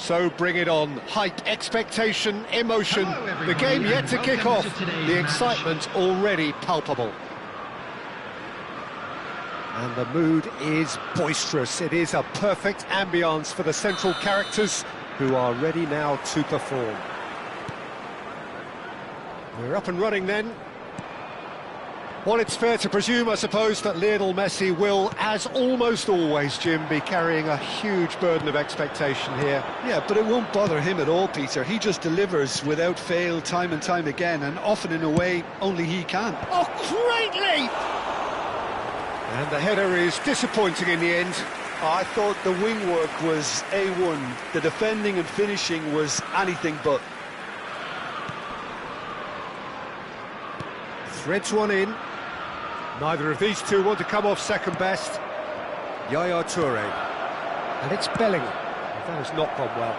So bring it on. Hype, expectation, emotion. The game yet to kick off. The excitement already palpable. And the mood is boisterous. It is a perfect ambience for the central characters who are ready now to perform. We're up and running then. Well, it's fair to presume, I suppose, that Lionel Messi will, as almost always, Jim, be carrying a huge burden of expectation here. Yeah, but it won't bother him at all, Peter. He just delivers without fail time and time again, and often in a way only he can. Oh, great leap! And the header is disappointing in the end. I thought the wing work was A1. The defending and finishing was anything but. Threads one in. Neither of these two want to come off second best. Yaya Toure. And it's Bellingham. That has not gone well.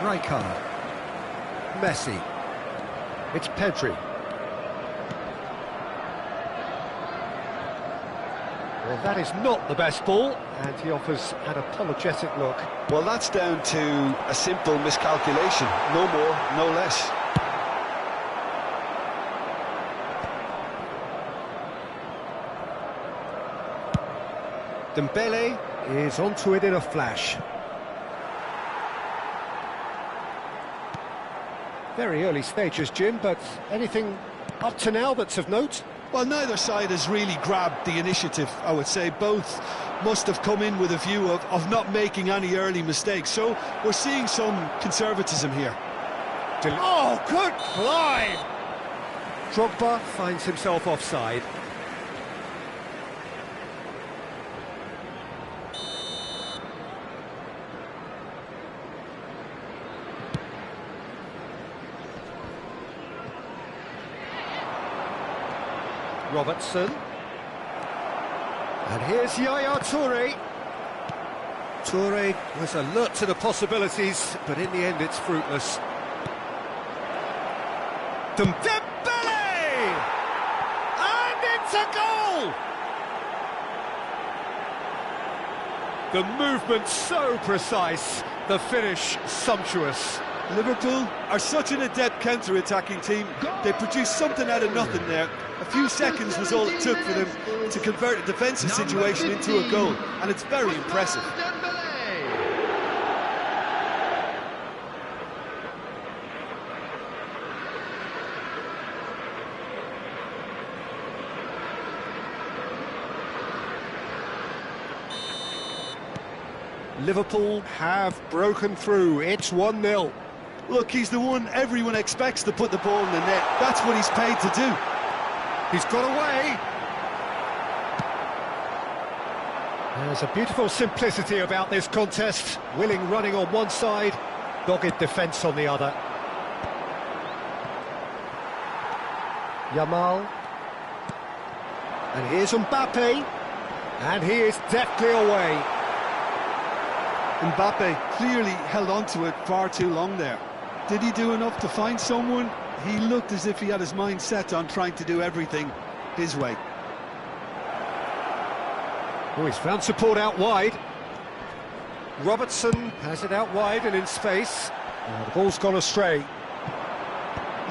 Rijkaard. Messi. It's Pedri. Well, that is not the best ball, and he offers an apologetic look. Well, that's down to a simple miscalculation. No more, no less. Dembele is onto it in a flash. Very early stages, Jim, but anything up to now that's of note? Well, neither side has really grabbed the initiative, I would say. Both must have come in with a view of not making any early mistakes. So we're seeing some conservatism here. Oh, good climb! Drogba finds himself offside. Robertson. And here's Yaya Toure. Toure was alert to the possibilities, but in the end it's fruitless. Dembele! And it's a goal! The movement so precise, the finish sumptuous. Liverpool are such an adept counter-attacking team. They produced something out of nothing there. A few seconds was all it took for them to convert a defensive situation into a goal, and it's very impressive. Liverpool have broken through. It's 1-0. Look, he's the one everyone expects to put the ball in the net. That's what he's paid to do. He's got away. There's a beautiful simplicity about this contest. Willing running on one side, dogged defence on the other. Yamal. And here's Mbappe. And he is deftly away. Mbappe clearly held on to it far too long there. Did he do enough to find someone? He looked as if he had his mind set on trying to do everything his way. Oh, he's found support out wide. Robertson has it out wide and in space. Oh, the ball's gone astray.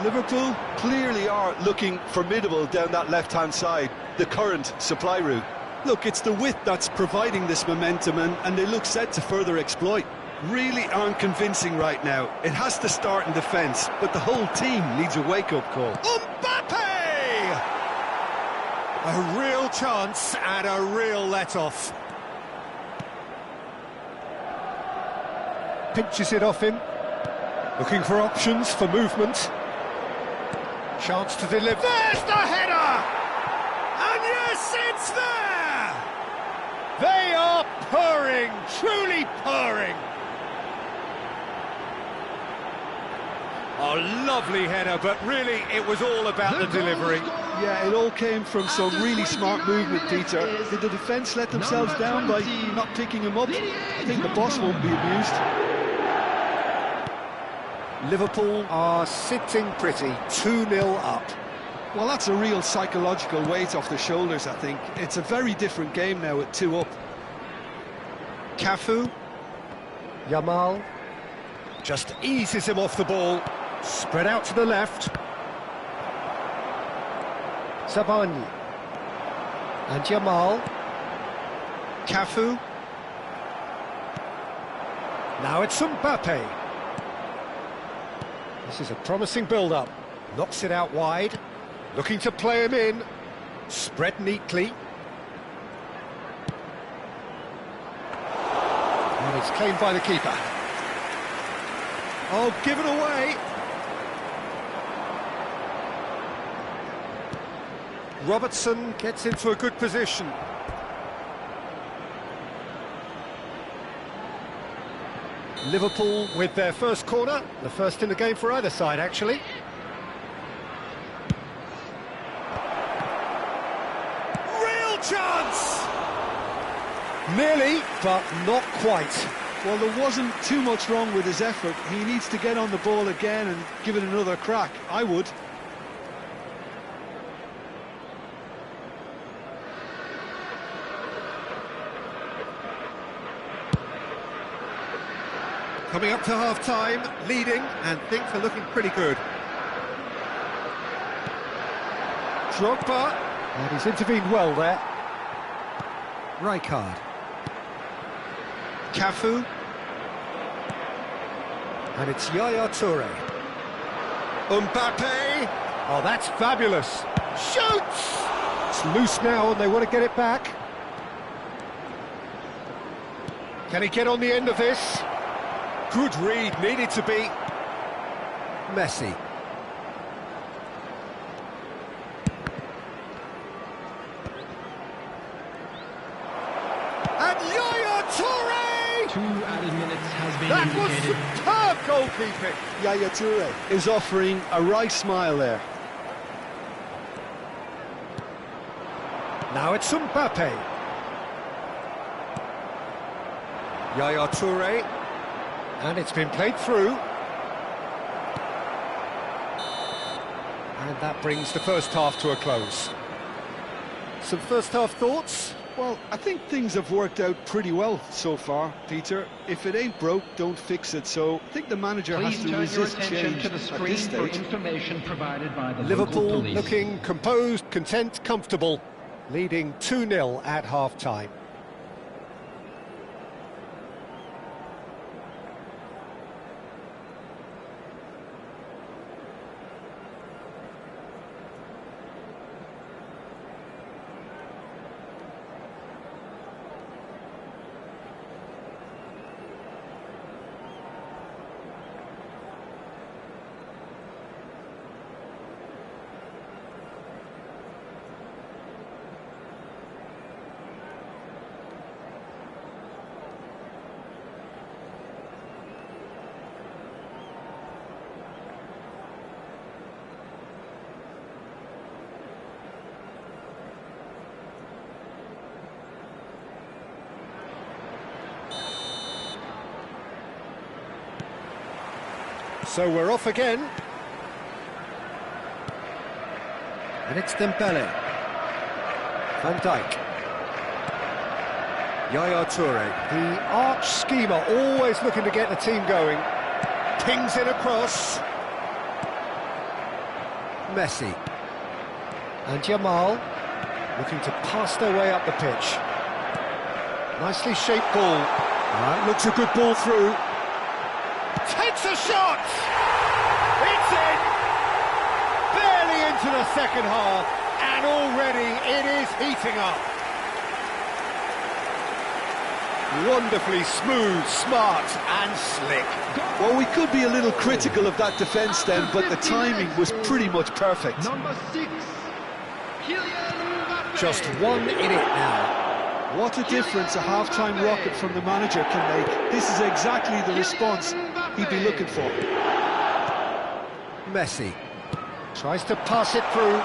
Liverpool clearly are looking formidable down that left-hand side, the current supply route. Look, it's the width that's providing this momentum, and they look set to further exploit. Really aren't convincing right now. It has to start in defence, but the whole team needs a wake-up call. Mbappe! A real chance and a real let-off. Pinches it off him. Looking for options for movement. Chance to deliver. There's the header! And yes, it's there! They are purring, truly purring. A lovely header, but really it was all about the delivery. Yeah, it all came from some really smart movement, Peter. Did the defence let themselves down by not picking him up? I think the boss won't be amused. Liverpool are sitting pretty, 2-0 up. Well, that's a real psychological weight off the shoulders, I think. It's a very different game now at 2 up. Cafu, Yamal just eases him off the ball. Spread out to the left. Zabani. And Yamal. Cafu. Now it's Mbappe. This is a promising build-up. Knocks it out wide. Looking to play him in. Spread neatly. And it's claimed by the keeper. Oh, given away. Robertson gets into a good position. Liverpool with their first corner, the first in the game for either side, actually. Real chance! Nearly, but not quite. Well, there wasn't too much wrong with his effort. He needs to get on the ball again and give it another crack. I would. Coming up to half-time, leading, and things are looking pretty good. Drogba, and he's intervened well there. Rijkaard. Cafu. And it's Yaya Toure. Mbappe. Oh, that's fabulous. Shoots! It's loose now, and they want to get it back. Can he get on the end of this? Good read, needed to be. Messi. And Yaya Toure! 2 added minutes has been That was indicated. superb goalkeeping. Yaya Toure is offering a right smile there. Now it's Mbappe. Yaya Toure. And it's been played through. And that brings the first half to a close. Some first half thoughts? Well, I think things have worked out pretty well so far, Peter. If it ain't broke, don't fix it. So I think the manager Please has to turn your resist attention change to the at screen this for stage. information provided by the Liverpool local police. looking composed, content, comfortable, leading 2-0 at half-time. So we're off again. And it's Dembele. Van Dijk. Yaya Toure. The arch schemer, always looking to get the team going. Pings it across. Messi. And Yamal, looking to pass their way up the pitch. Nicely shaped ball. Looks a good ball through. Takes a shot! It's in! Barely into the second half, and already it is heating up. Wonderfully smooth, smart and slick. Well, we could be a little critical of that defence then, but the timing was pretty much perfect. Number 6, Kylian Mbappe. Just one in it now. What a difference a half-time rocket from the manager can make. This is exactly the response he'd be looking for. Messi tries to pass it through.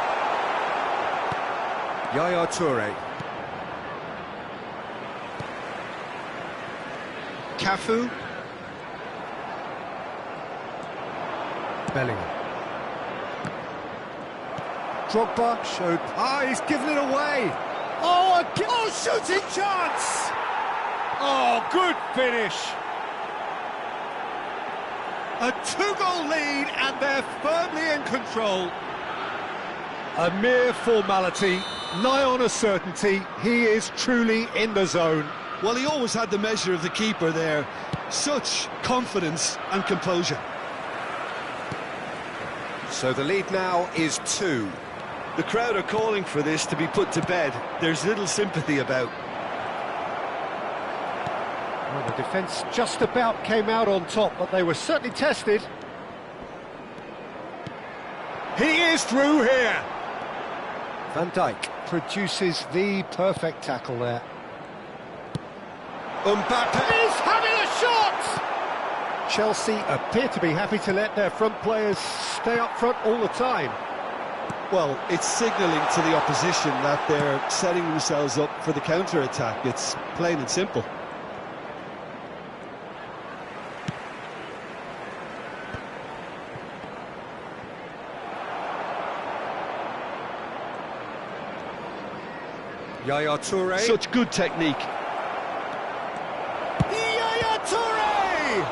Yaya Toure. Cafu. Bellingham. Drogba showed... he's given it away! Oh, shooting chance! Oh, good finish! A two-goal lead, and they're firmly in control. A mere formality, nigh on a certainty. He is truly in the zone. Well, he always had the measure of the keeper there. Such confidence and composure. So the lead now is 2. The crowd are calling for this to be put to bed. There's little sympathy about. Well, the defence just about came out on top, but they were certainly tested. He is through here. Van Dijk produces the perfect tackle there. Mbappe is having a shot! Chelsea appear to be happy to let their front players stay up front all the time. Well, it's signalling to the opposition that they're setting themselves up for the counter-attack. It's plain and simple. Yaya Touré. Such good technique. Yaya Touré!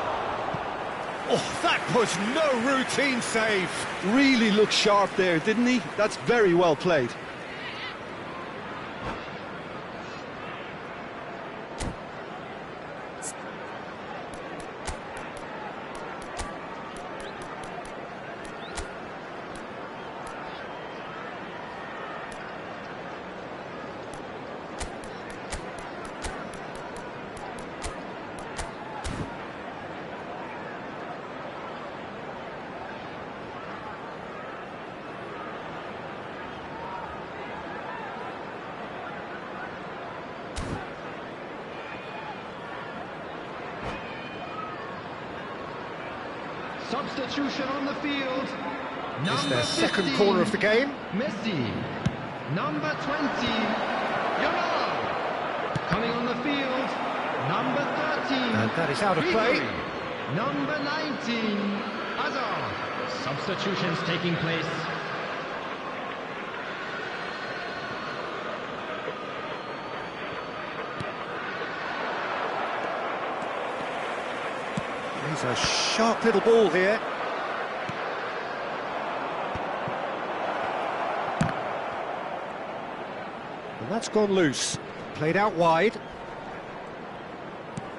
Oh, that was no routine save. Really looked sharp there, didn't he? That's very well played. Substitution on the field. It's their second 15, corner of the game. Messi. Number 20, Yamal. Coming on the field, number 13. And that is out of play. Ribery. Number 19, Hazard. Substitutions taking place. He's a sharp little ball here. And that's gone loose. Played out wide.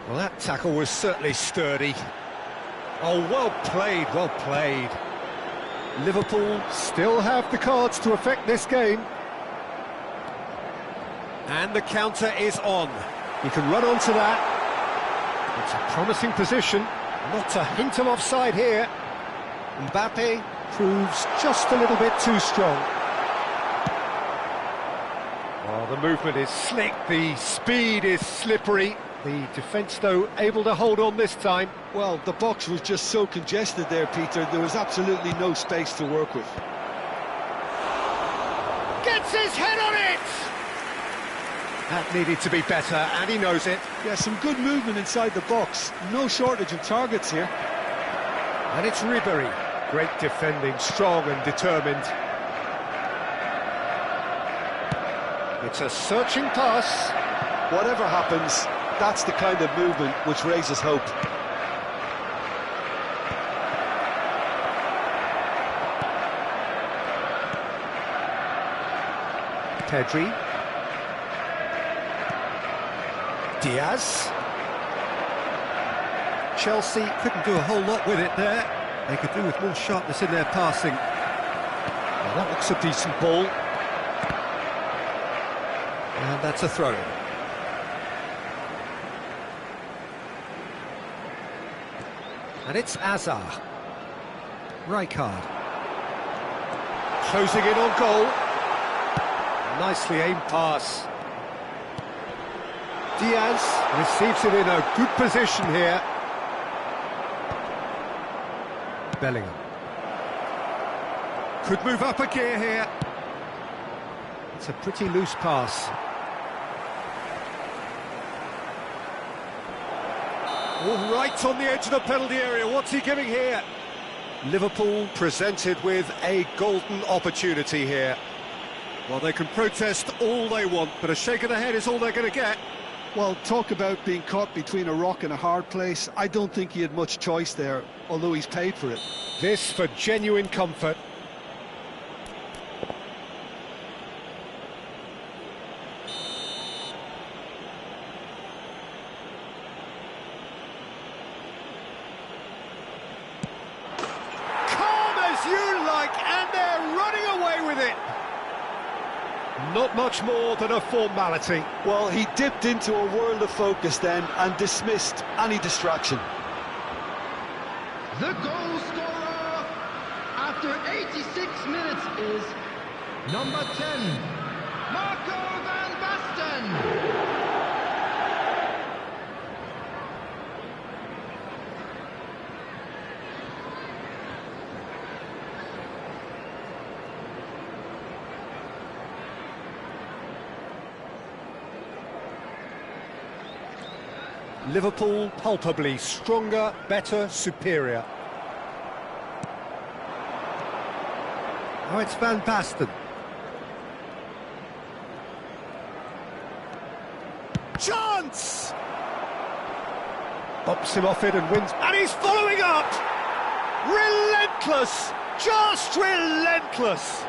Well, that tackle was certainly sturdy. Oh, well played, well played. Liverpool still have the cards to affect this game. And the counter is on. He can run onto that. It's a promising position. Not a hint of offside here. Mbappe proves just a little bit too strong. Oh, the movement is slick, the speed is slippery. The defence, though, able to hold on this time. Well, the box was just so congested there, Peter. There was absolutely no space to work with. Gets his head on it! That needed to be better, and he knows it. Yeah, some good movement inside the box. No shortage of targets here. And it's Ribery. Great defending, strong and determined. It's a searching pass. Whatever happens, that's the kind of movement which raises hope. Pedri. Diaz. Chelsea couldn't do a whole lot with it there. They could do with more sharpness in their passing. Well, that looks a decent ball. And that's a throw. And it's Hazard. Rijkaard. Closing in on goal. Nicely aimed pass. Diaz receives it in a good position here. Bellingham. Could move up a gear here. It's a pretty loose pass. Oh, right on the edge of the penalty area. What's he giving here? Liverpool presented with a golden opportunity here. Well, they can protest all they want, but a shake of the head is all they're going to get. Well, talk about being caught between a rock and a hard place. I don't think he had much choice there, although he's paid for it. This for genuine comfort. Calm as you like, and they're running away with it. Not much more than a formality. Well, he dipped into a world of focus then and dismissed any distraction. The goal scorer after 86 minutes is number 10, Marco van Basten. Liverpool palpably stronger, better, superior. Now it's Van Basten. Chance! Bops him off it and wins. And he's following up! Relentless! Just relentless!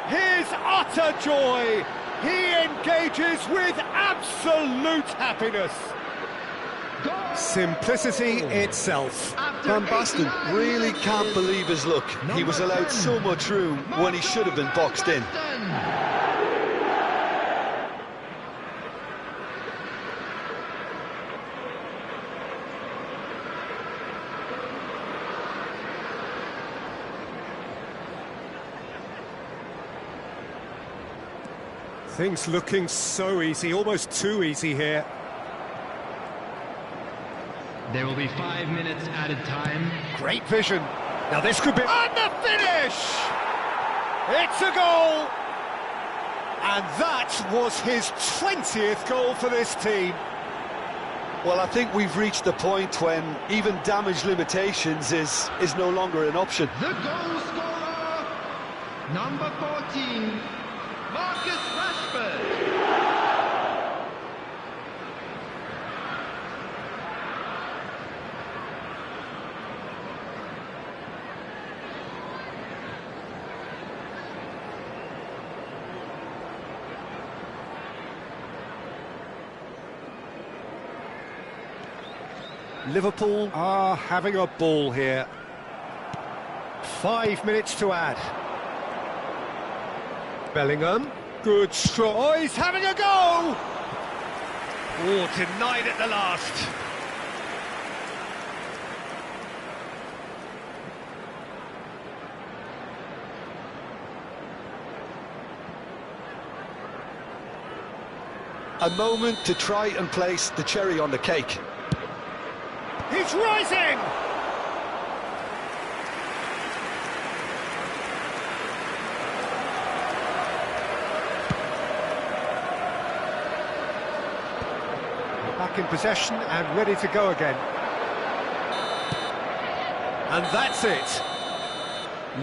His utter joy! He engages with absolute happiness. Simplicity itself. Van Basten really can't believe his luck. He was allowed so much room when he should have been boxed in. Things looking so easy, almost too easy here. There will be 5 minutes added time. Great vision. Now this could be... And the finish! It's a goal! And that was his 20th goal for this team. Well, I think we've reached the point when even damage limitations is no longer an option. The goal scorer, number 14, Marcus Rashford. Liverpool are having a ball here. 5 minutes to add. Bellingham, good strike. Oh, he's having a go! Oh, denied at the last. A moment to try and place the cherry on the cake. He's rising! Back in possession and ready to go again. And that's it.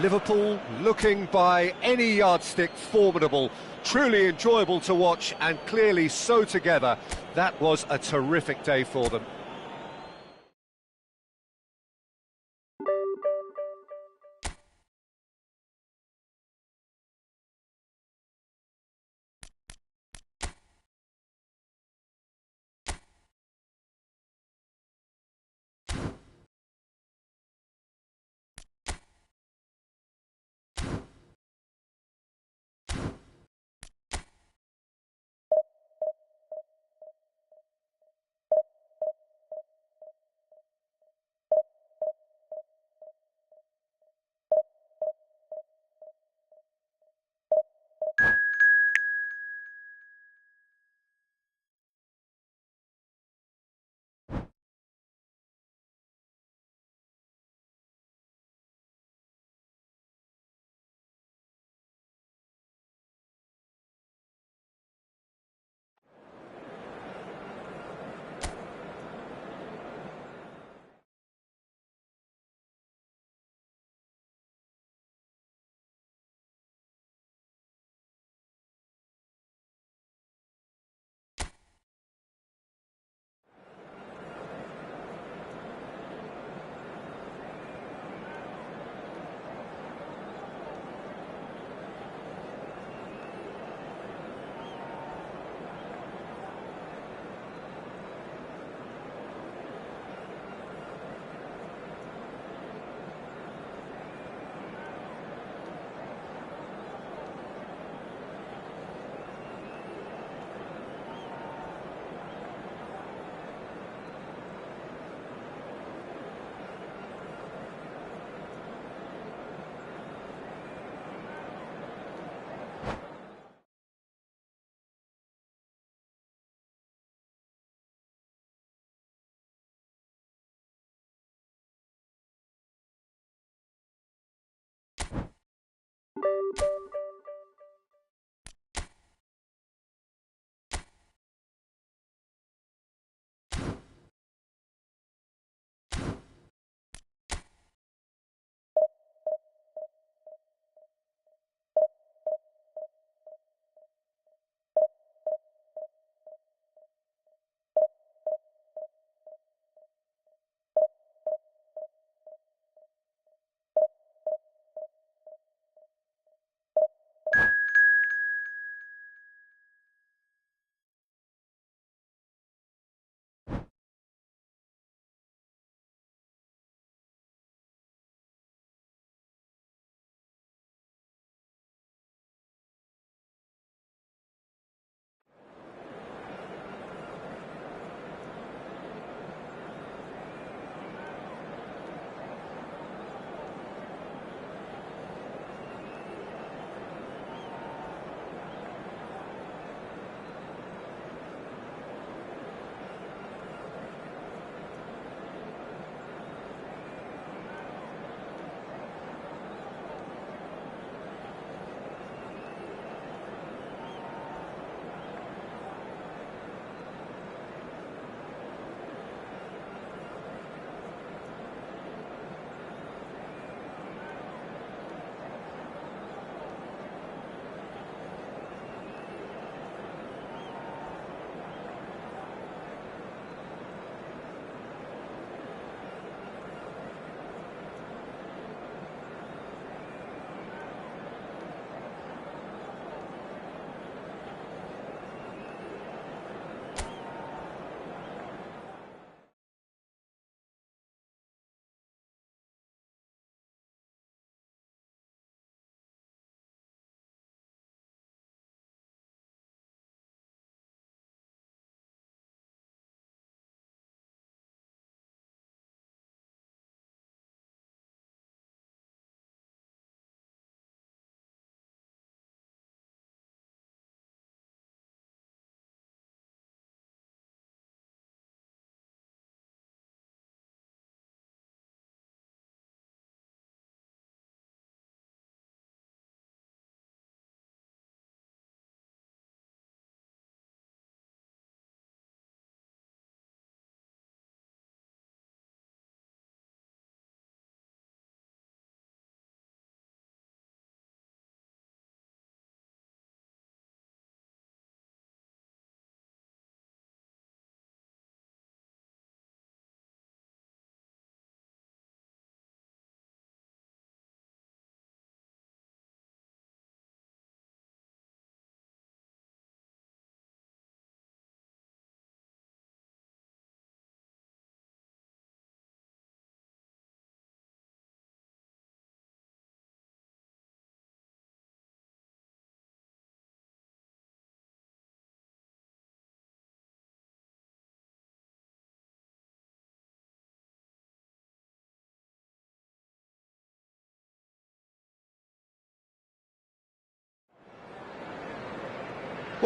Liverpool looking by any yardstick formidable, truly enjoyable to watch and clearly so together. That was a terrific day for them.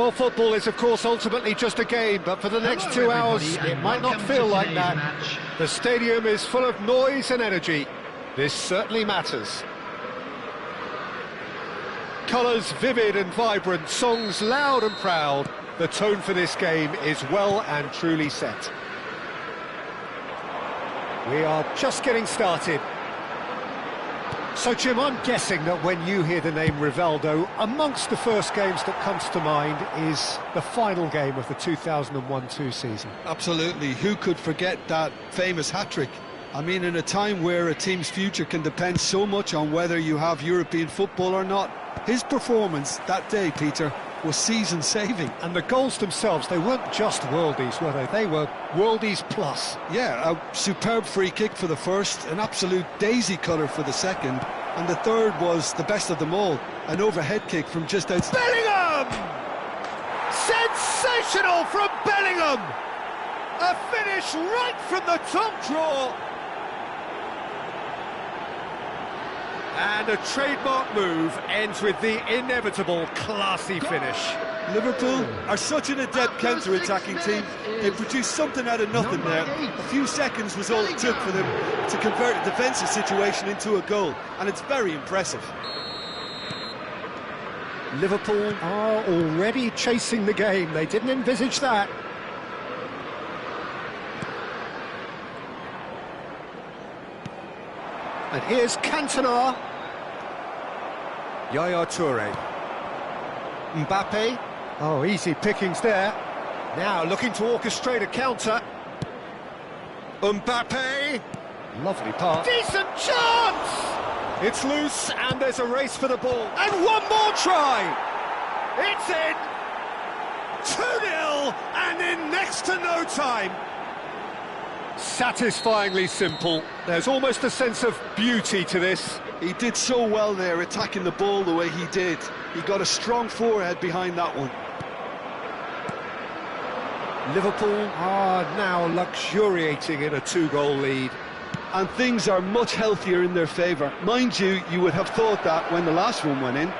Well, football is, of course, ultimately just a game, but for the next Hello, 2 hours, everybody, it and might not welcome feel to like today's that. match. The stadium is full of noise and energy. This certainly matters. Colours vivid and vibrant, songs loud and proud. The tone for this game is well and truly set. We are just getting started. So, Jim, I'm guessing that when you hear the name Rivaldo, amongst the first games that comes to mind is the final game of the 2001-2 season. Absolutely. Who could forget that famous hat-trick? I mean, in a time where a team's future can depend so much on whether you have European football or not, his performance that day, Peter, was season-saving. And the goals themselves, they weren't just worldies, were they? They were worldies plus. Yeah, a superb free kick for the first, an absolute daisy cutter for the second, and the third was the best of them all, an overhead kick from just outside. Bellingham! Sensational from Bellingham! A finish right from the top draw. And a trademark move ends with the inevitable classy finish. Liverpool are such an adept counter-attacking team. They produced something out of nothing there. A few seconds was all it took for them to convert a defensive situation into a goal, and it's very impressive. Liverpool are already chasing the game. They didn't envisage that. And here's Cantona. Yaya Toure. Mbappe. Oh, easy pickings there. Now looking to orchestrate a counter. Mbappe. Lovely pass. Decent chance! It's loose and there's a race for the ball. And one more try! It's in! 2-0 and in next to no time. Satisfyingly simple. There's almost a sense of beauty to this. He did so well there, attacking the ball the way he did. He got a strong forehead behind that one. Liverpool are now luxuriating in a 2-goal lead. And things are much healthier in their favour. Mind you, you would have thought that when the last one went in.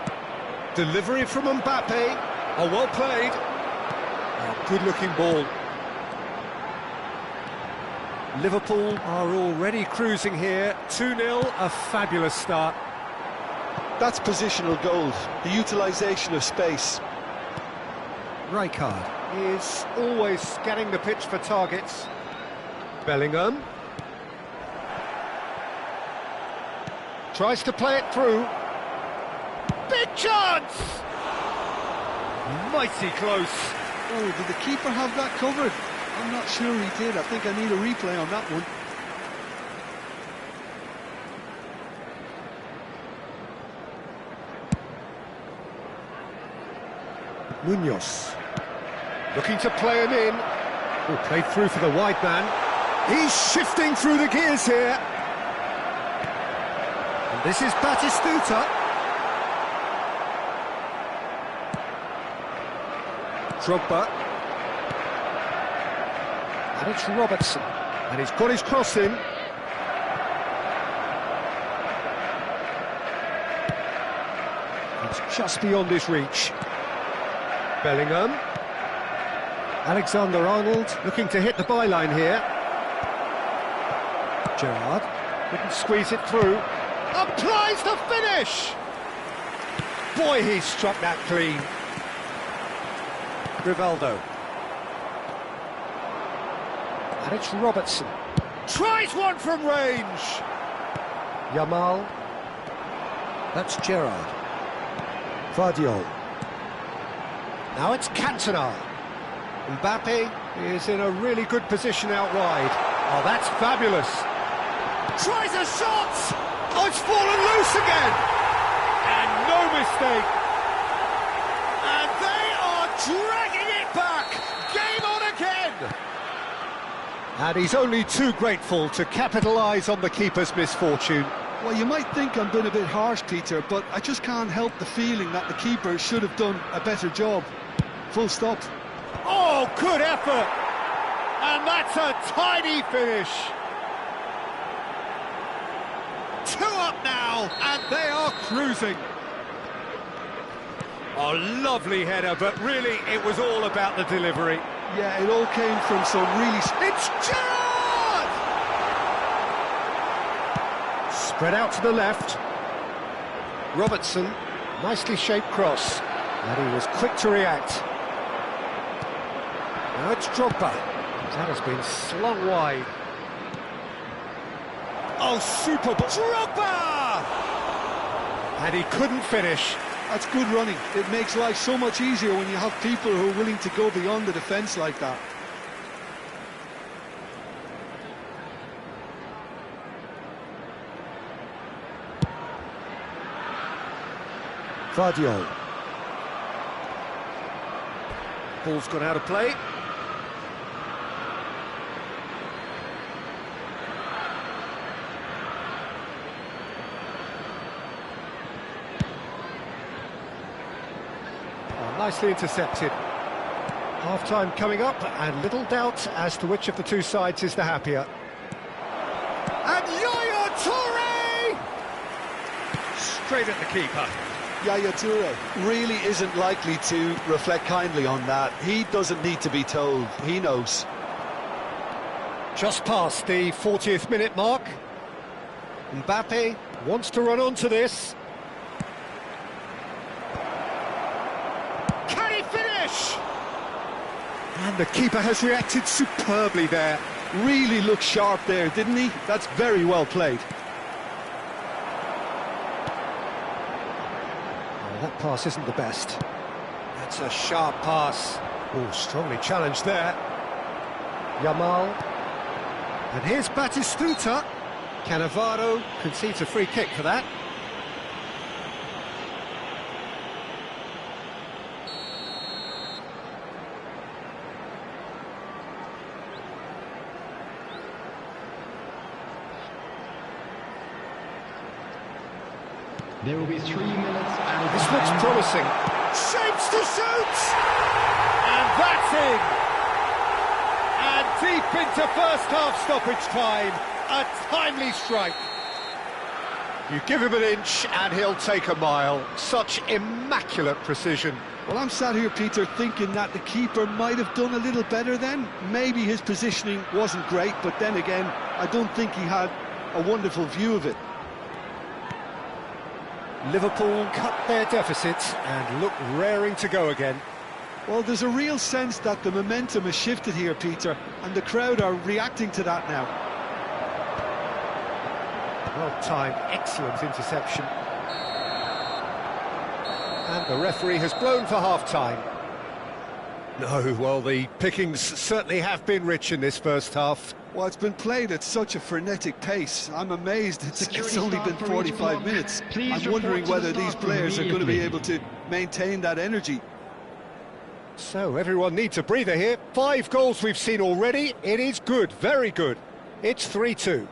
Delivery from Mbappe. Oh, well played. Oh, good-looking ball. Liverpool are already cruising here. 2-0, a fabulous start. That's positional goals, the utilisation of space. Rijkaard is always scanning the pitch for targets. Bellingham. Tries to play it through. Big chance! Mighty close. Oh, did the keeper have that covered? I'm not sure he did. I think I need a replay on that one. Munoz. Looking to play him in. Oh, played through for the wide man. He's shifting through the gears here. And this is Batistuta. Drogba. And it's Robertson. And he's got his cross in. It's just beyond his reach. Bellingham. Alexander-Arnold looking to hit the byline here. Gerrard couldn't squeeze it through. Applies the finish! Boy, he struck that clean. Rivaldo. And it's Robertson. Tries one from range! Yamal. That's Gerrard. Vardiol. Now it's Cantona. Mbappe is in a really good position out wide. Oh, that's fabulous. Tries a shot! Oh, it's fallen loose again! And no mistake. And they are dragging it back! Game on again! And he's only too grateful to capitalise on the keeper's misfortune. Well, you might think I'm being a bit harsh, Peter, but I just can't help the feeling that the keeper should have done a better job. Full stop. Oh, good effort! And that's a tidy finish. 2 up now, and they are cruising. Oh, lovely header, but really it was all about the delivery. Yeah, it all came from some really... It's Gerrard! Spread out to the left. Robertson, nicely shaped cross. And he was quick to react. Now it's Drogba. That has been slung wide. Oh, super ball. Drogba! And he couldn't finish. That's good running. It makes life so much easier when you have people who are willing to go beyond the defence like that. Vardiol. Ball's gone out of play. Oh, nicely intercepted. Half-time coming up, and little doubt as to which of the two sides is the happier. And Yaya Toure! Straight at the keeper. Yaya Toure really isn't likely to reflect kindly on that. He doesn't need to be told. He knows. Just past the 40th minute mark. Mbappe wants to run onto this. Can he finish? And the keeper has reacted superbly there. Really looked sharp there, didn't he? That's very well played. That pass isn't the best. That's a sharp pass. Oh, strongly challenged there. Yamal. And here's Batistuta. Cannavaro concedes a free kick for that. There will be 3 minutes and... This looks promising. Shapes to shoot! And that's in! And deep into first half stoppage time. A timely strike. You give him an inch and he'll take a mile. Such immaculate precision. Well, I'm sat here, Peter, thinking that the keeper might have done a little better then. Maybe his positioning wasn't great, but then again, I don't think he had a wonderful view of it. Liverpool cut their deficit and look raring to go again. Well, there's a real sense that the momentum has shifted here, Peter, and the crowd are reacting to that now. Well-timed, excellent interception. And the referee has blown for half-time. No, well, the pickings certainly have been rich in this first half. Well, it's been played at such a frenetic pace. I'm amazed it's only been 45 minutes. I'm wondering whether these players are going to be able to maintain that energy. So everyone needs a breather here. 5 goals we've seen already. It is good, very good. It's 3-2.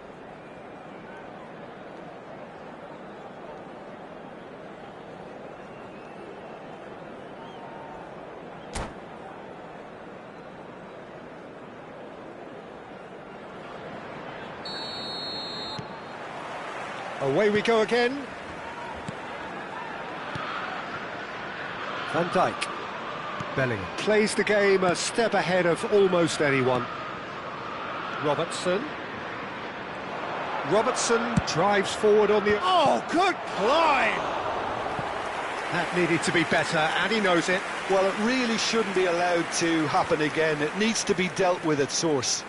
Away we go again. Van Dijk. Bellingham plays the game a step ahead of almost anyone. Robertson. Robertson drives forward on the... Oh, good climb! That needed to be better, and he knows it. Well, it really shouldn't be allowed to happen again. It needs to be dealt with at source.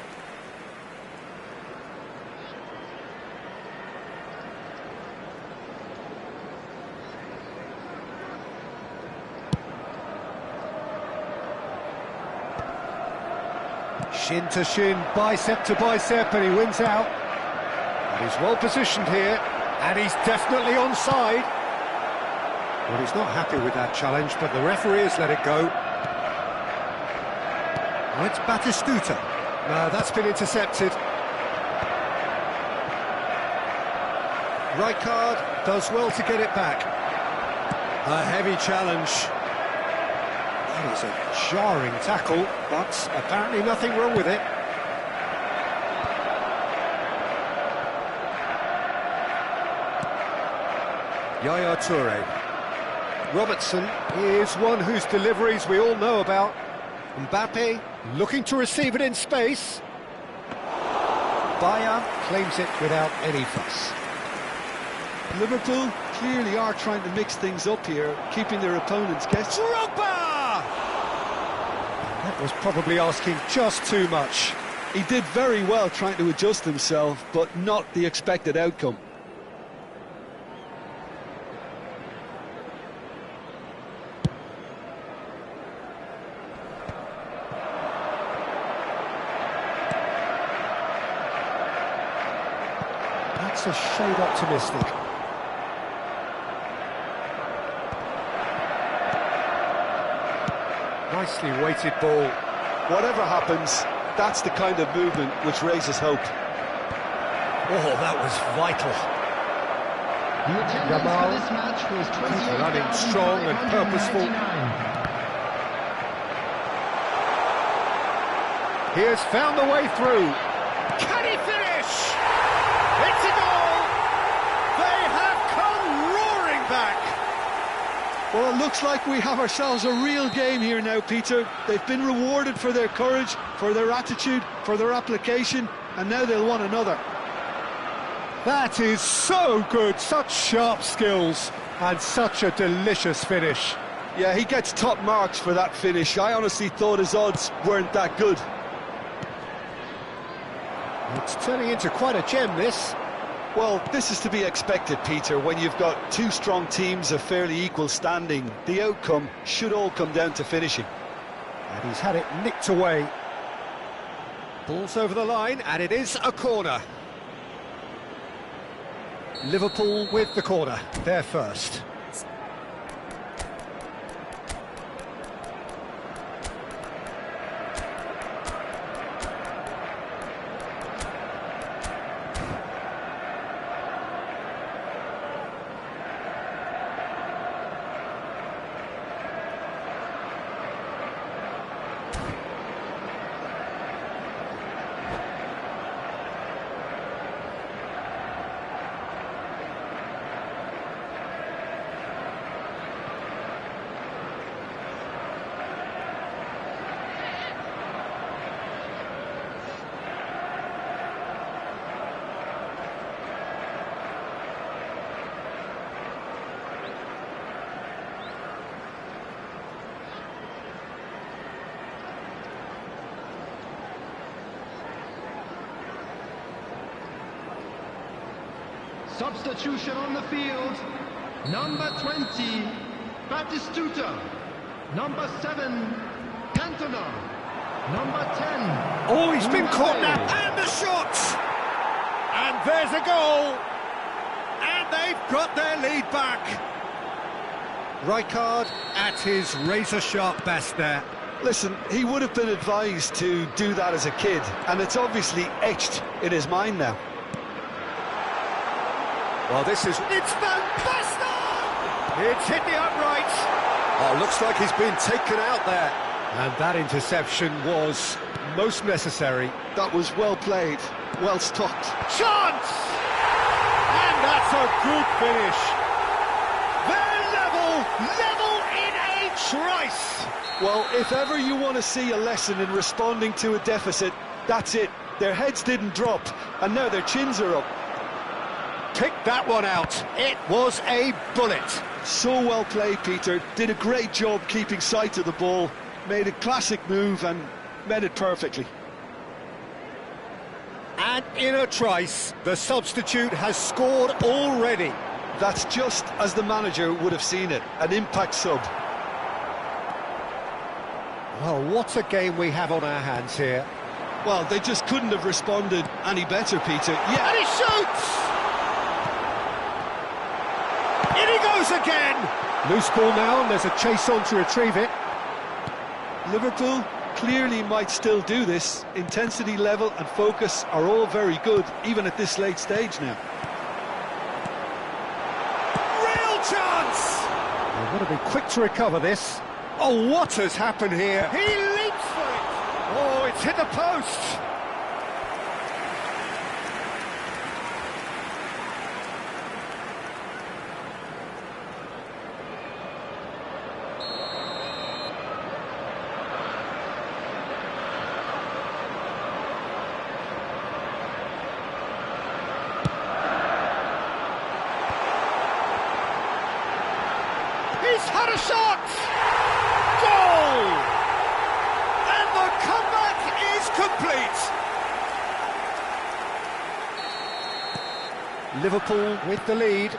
Shin to shin, bicep to bicep, and he wins out. And he's well positioned here, and he's definitely onside. Well, he's not happy with that challenge, but the referee has let it go. Oh, it's Batistuta. No, that's been intercepted. Rijkaard does well to get it back. A heavy challenge. That is a jarring tackle, but apparently nothing wrong with it. Yaya Toure. Robertson is one whose deliveries we all know about. Mbappe looking to receive it in space. Bayer claims it without any fuss. Liverpool clearly are trying to mix things up here, keeping their opponents guessing. Drogba! That was probably asking just too much. He did very well trying to adjust himself, but not the expected outcome. That's a shade optimistic. Nicely weighted ball. Whatever happens, that's the kind of movement which raises hope. Oh, that was vital. The attendance for this match was 28,599. Running strong and purposeful. He has found the way through. Can he finish? It's a goal! They have come roaring back! Well, it looks like we have ourselves a real game here now, Peter. They've been rewarded for their courage, for their attitude, for their application, and now they'll want another. That is so good, such sharp skills, and such a delicious finish. Yeah, he gets top marks for that finish. I honestly thought his odds weren't that good. It's turning into quite a gem, this. Well, this is to be expected, Peter. When you've got two strong teams of fairly equal standing, the outcome should all come down to finishing. And he's had it nicked away. Ball's over the line, and it is a corner. Liverpool with the corner, they're first. Substitution on the field. Number 20, Batistuta. Number 7, Cantona. Number 10. Oh, he's been caught now, and the shot! And there's a goal! And they've got their lead back. Rijkaard at his razor-sharp best there. Listen, he would have been advised to do that as a kid, and it's obviously etched in his mind now. Well, it's Van Basten! It's hit the upright. Oh, looks like he's been taken out there. And that interception was most necessary. That was well played, well stopped. Chance! And that's a good finish. They're level in a trice. Well, if ever you want to see a lesson in responding to a deficit, that's it. Their heads didn't drop, and now their chins are up. Picked that one out. It was a bullet. So well played, Peter. Did a great job keeping sight of the ball. Made a classic move and met it perfectly. And in a trice, the substitute has scored already. That's just as the manager would have seen it. An impact sub. Well, what a game we have on our hands here. Well, they just couldn't have responded any better, Peter. Yeah. And he shoots! In he goes again! Loose ball now, and there's a chase on to retrieve it. Liverpool clearly might still do this. Intensity level and focus are all very good, even at this late stage now. Real chance! They've got to be quick to recover this. Oh, what has happened here? He leaps for it! Oh, it's hit the post! He's had a shot! Goal! And the comeback is complete. Liverpool with the lead.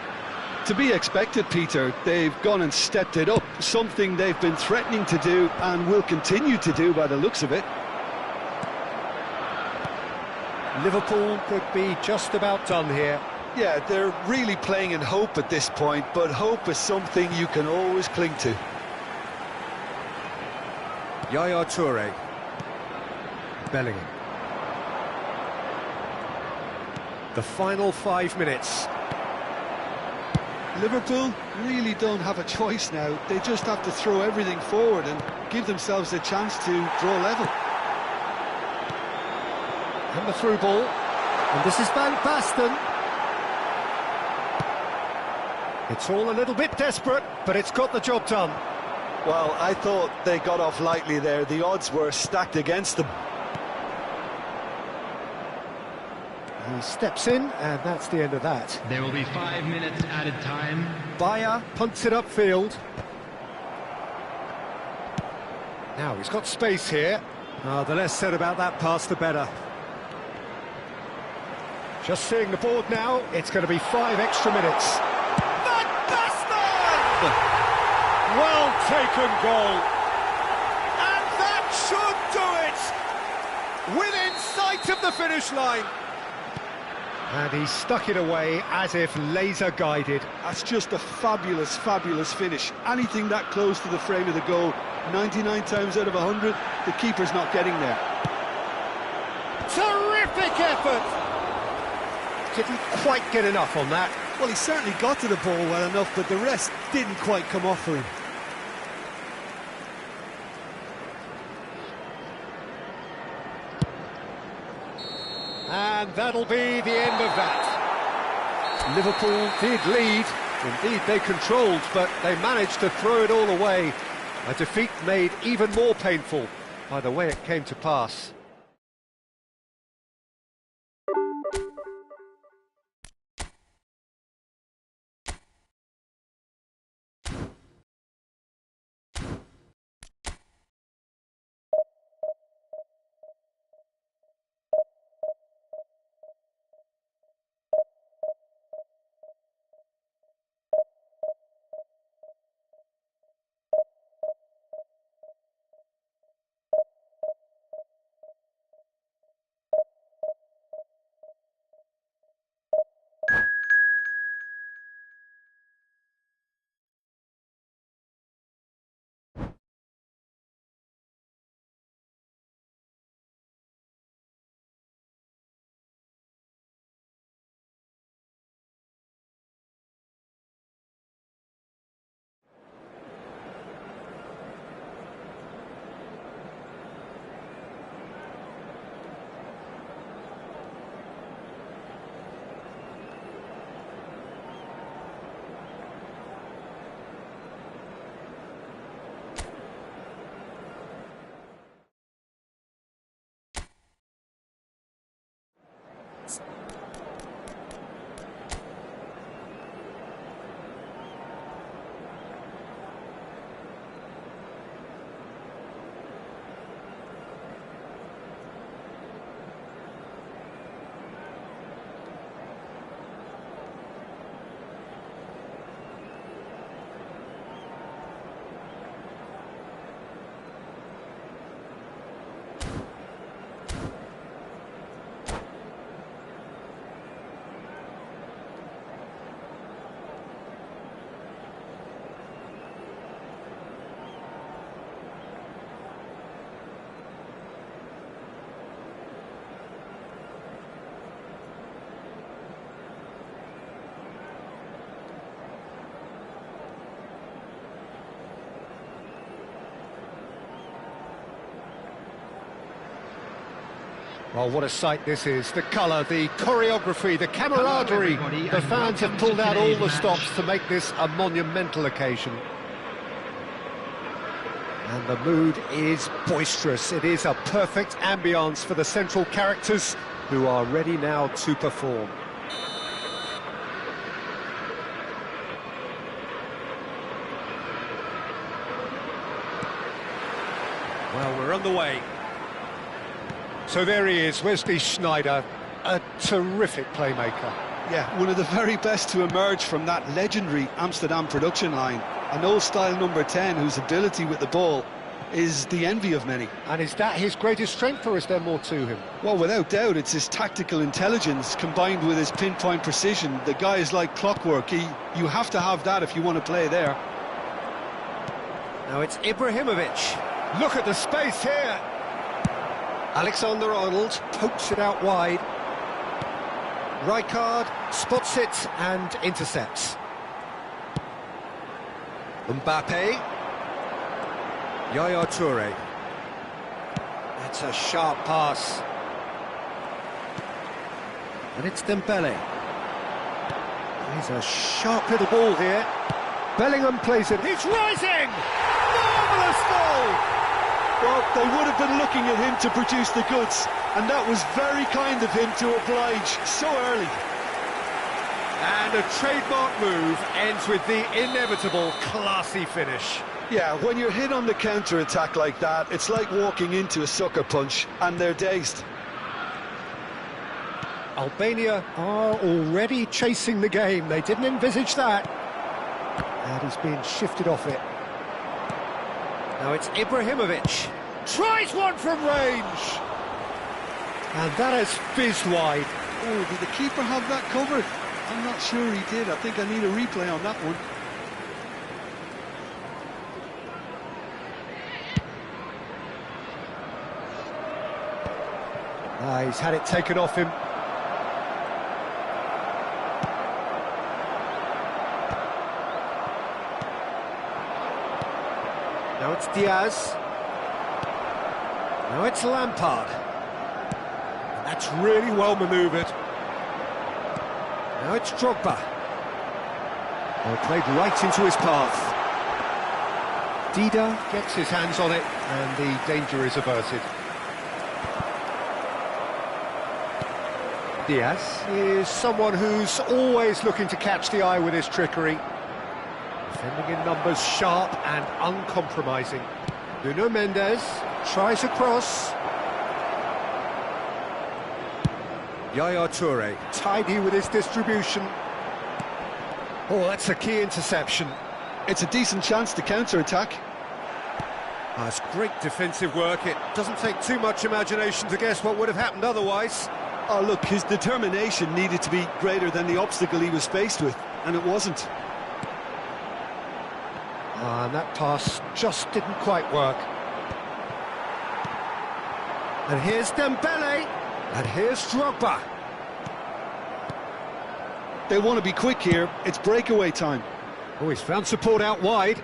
To be expected, Peter. They've gone and stepped it up, something they've been threatening to do and will continue to do by the looks of it. Liverpool could be just about done here. Yeah, they're really playing in hope at this point, but hope is something you can always cling to. Yaya Toure. Bellingham. The final 5 minutes. Liverpool really don't have a choice now. They just have to throw everything forward and give themselves a chance to draw level. And the through ball. And this is Van Basten. It's all a little bit desperate, but it's got the job done. Well, I thought they got off lightly there. The odds were stacked against them. He steps in, and that's the end of that. There will be 5 minutes added time. Bayer punts it upfield. Now he's got space here. The less said about that pass, the better. Just seeing the board now, it's going to be 5 extra minutes. Van Basten! Well taken goal. And that should do it! Within sight of the finish line. And he stuck it away as if laser guided. That's just a fabulous, fabulous finish. Anything that close to the frame of the goal, 99 times out of 100, the keeper's not getting there. Terrific effort! Didn't quite get enough on that. Well, he certainly got to the ball well enough, but the rest didn't quite come off for him. And that'll be the end of that. Liverpool did lead, indeed they controlled, but they managed to throw it all away. A defeat made even more painful by the way it came to pass. Well, what a sight this is. The colour, the choreography, the camaraderie. The fans have pulled out all the stops to make this a monumental occasion. And the mood is boisterous. It is a perfect ambience for the central characters who are ready now to perform. Well, we're on the way. So there he is, Wesley Sneijder, a terrific playmaker. Yeah, one of the very best to emerge from that legendary Amsterdam production line. An old-style number 10 whose ability with the ball is the envy of many. And is that his greatest strength, or is there more to him? Well, without doubt, it's his tactical intelligence combined with his pinpoint precision. The guy is like clockwork. You have to have that if you want to play there. Now it's Ibrahimovic. Look at the space here. Alexander-Arnold pokes it out wide. Rijkaard spots it and intercepts. Mbappe. Yaya Toure. That's a sharp pass. And it's Dembele. He's a sharp little ball here. Bellingham plays it. He's rising! Marvellous goal! Well, they would have been looking at him to produce the goods, and that was very kind of him to oblige so early. And a trademark move ends with the inevitable classy finish. Yeah, when you're hit on the counter-attack like that, it's like walking into a sucker punch, and they're dazed. Albania are already chasing the game. They didn't envisage that. And he's being shifted off it. Now it's Ibrahimovic. Tries one from range. And that has fizzed wide. Oh, did the keeper have that covered? I'm not sure he did. I think I need a replay on that one. He's had it taken off him. Now it's Diaz. Now it's Lampard. And that's really well manoeuvred. Now it's Drogba. Well, played right into his path. Dida gets his hands on it, and the danger is averted. Diaz is someone who's always looking to catch the eye with his trickery. Defending in numbers, sharp and uncompromising. Nuno Mendes tries a cross. Yaya Toure, tidy with his distribution. Oh, that's a key interception. It's a decent chance to counter-attack. That's great defensive work. It doesn't take too much imagination to guess what would have happened otherwise. Oh, look, his determination needed to be greater than the obstacle he was faced with, and it wasn't. And that pass just didn't quite work. And here's Dembele, and here's Drogba. They want to be quick here. It's breakaway time. Oh, he's found support out wide.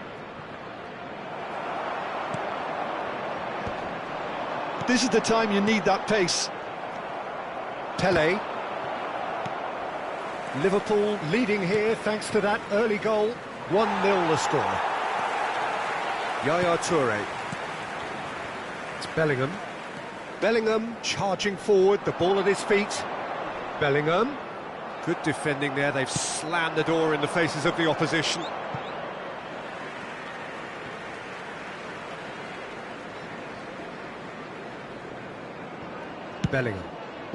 This is the time you need that pace. Pele. Liverpool leading here thanks to that early goal. 1-0 the score. Yaya Toure. It's Bellingham. Bellingham charging forward, the ball at his feet. Bellingham. Good defending there, they've slammed the door in the faces of the opposition. Bellingham.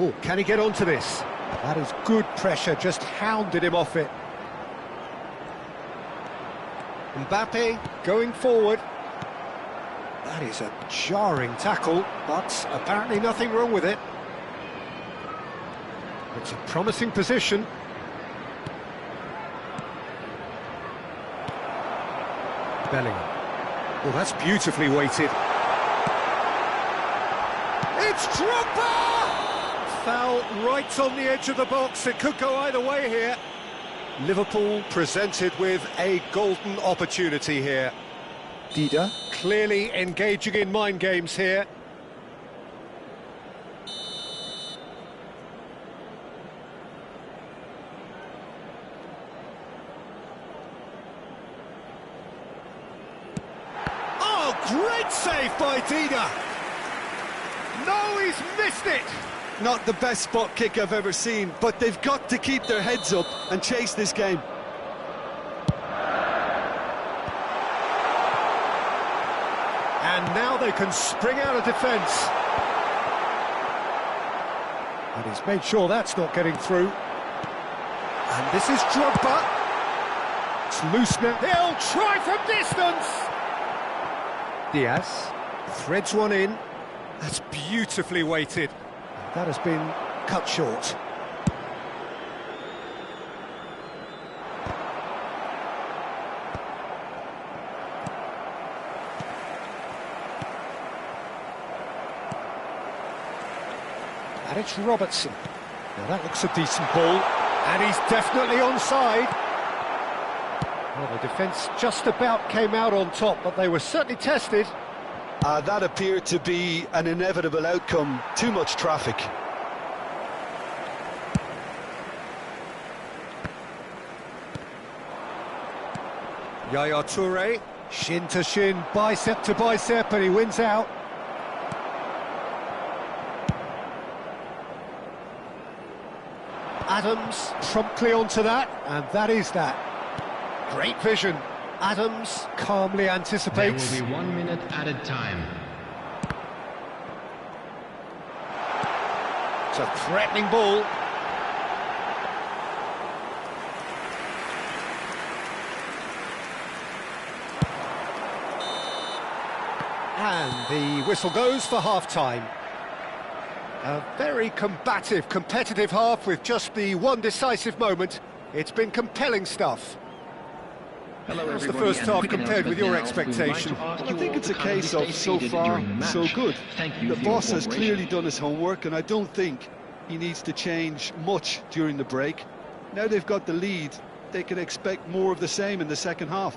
Oh, can he get onto this? That is good pressure, just hounded him off it. Mbappe going forward. That is a jarring tackle, but apparently nothing wrong with it. It's a promising position. Bellingham. Well, that's beautifully weighted. It's Drogba! Foul right on the edge of the box. It could go either way here. Liverpool presented with a golden opportunity here. Dida clearly engaging in mind games here. Oh, great save by Dida. No, he's missed it. Not the best spot kick I've ever seen, but they've got to keep their heads up and chase this game. And now they can spring out of defence. And he's made sure that's not getting through. And this is Drogba. It's loose now. He'll try from distance. Diaz threads one in. That's beautifully weighted. That has been cut short. And it's Robertson. Now that looks a decent ball. And he's definitely onside. Well, the defence just about came out on top, but they were certainly tested. That appeared to be an inevitable outcome. Too much traffic. Yaya Toure, shin to shin, bicep to bicep, and he wins out. Adams promptly onto that, and that is that. Great vision. Adams calmly anticipates. There will be 1 minute added time. It's a threatening ball. And the whistle goes for half-time. A very combative, competitive half with just the one decisive moment. It's been compelling stuff. How's the first half compared with your expectation? I think it's a case of so far, so good. The boss has clearly done his homework, and I don't think he needs to change much during the break. Now they've got the lead, they can expect more of the same in the second half.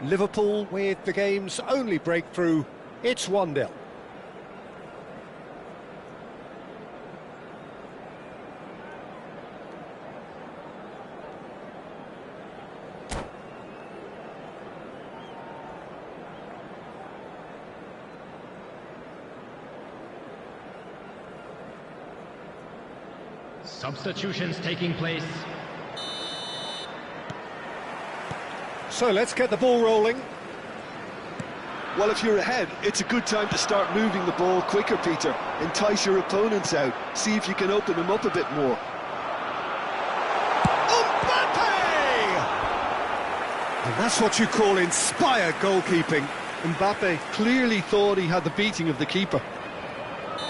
Liverpool with the game's only breakthrough. It's 1-0. Substitutions taking place. So let's get the ball rolling. Well, if you're ahead, it's a good time to start moving the ball quicker, Peter. Entice your opponents out. See if you can open them up a bit more. Mbappe! And that's what you call inspired goalkeeping. Mbappe clearly thought he had the beating of the keeper.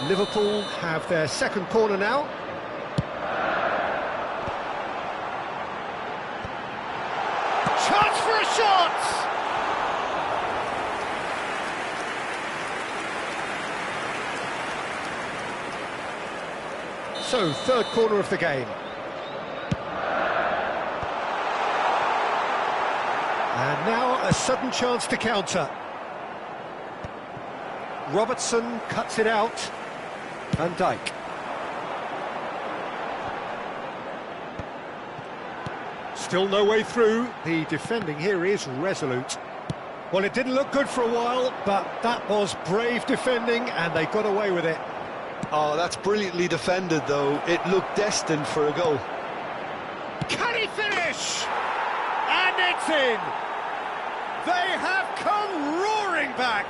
Liverpool have their second corner now. Chance for a shot! So, third corner of the game. And now a sudden chance to counter. Robertson cuts it out. Van Dijk. Still no way through. The defending here is resolute. Well, it didn't look good for a while, but that was brave defending, and they got away with it. Oh, that's brilliantly defended, though. It looked destined for a goal. Can he finish? And it's in! They have come roaring back!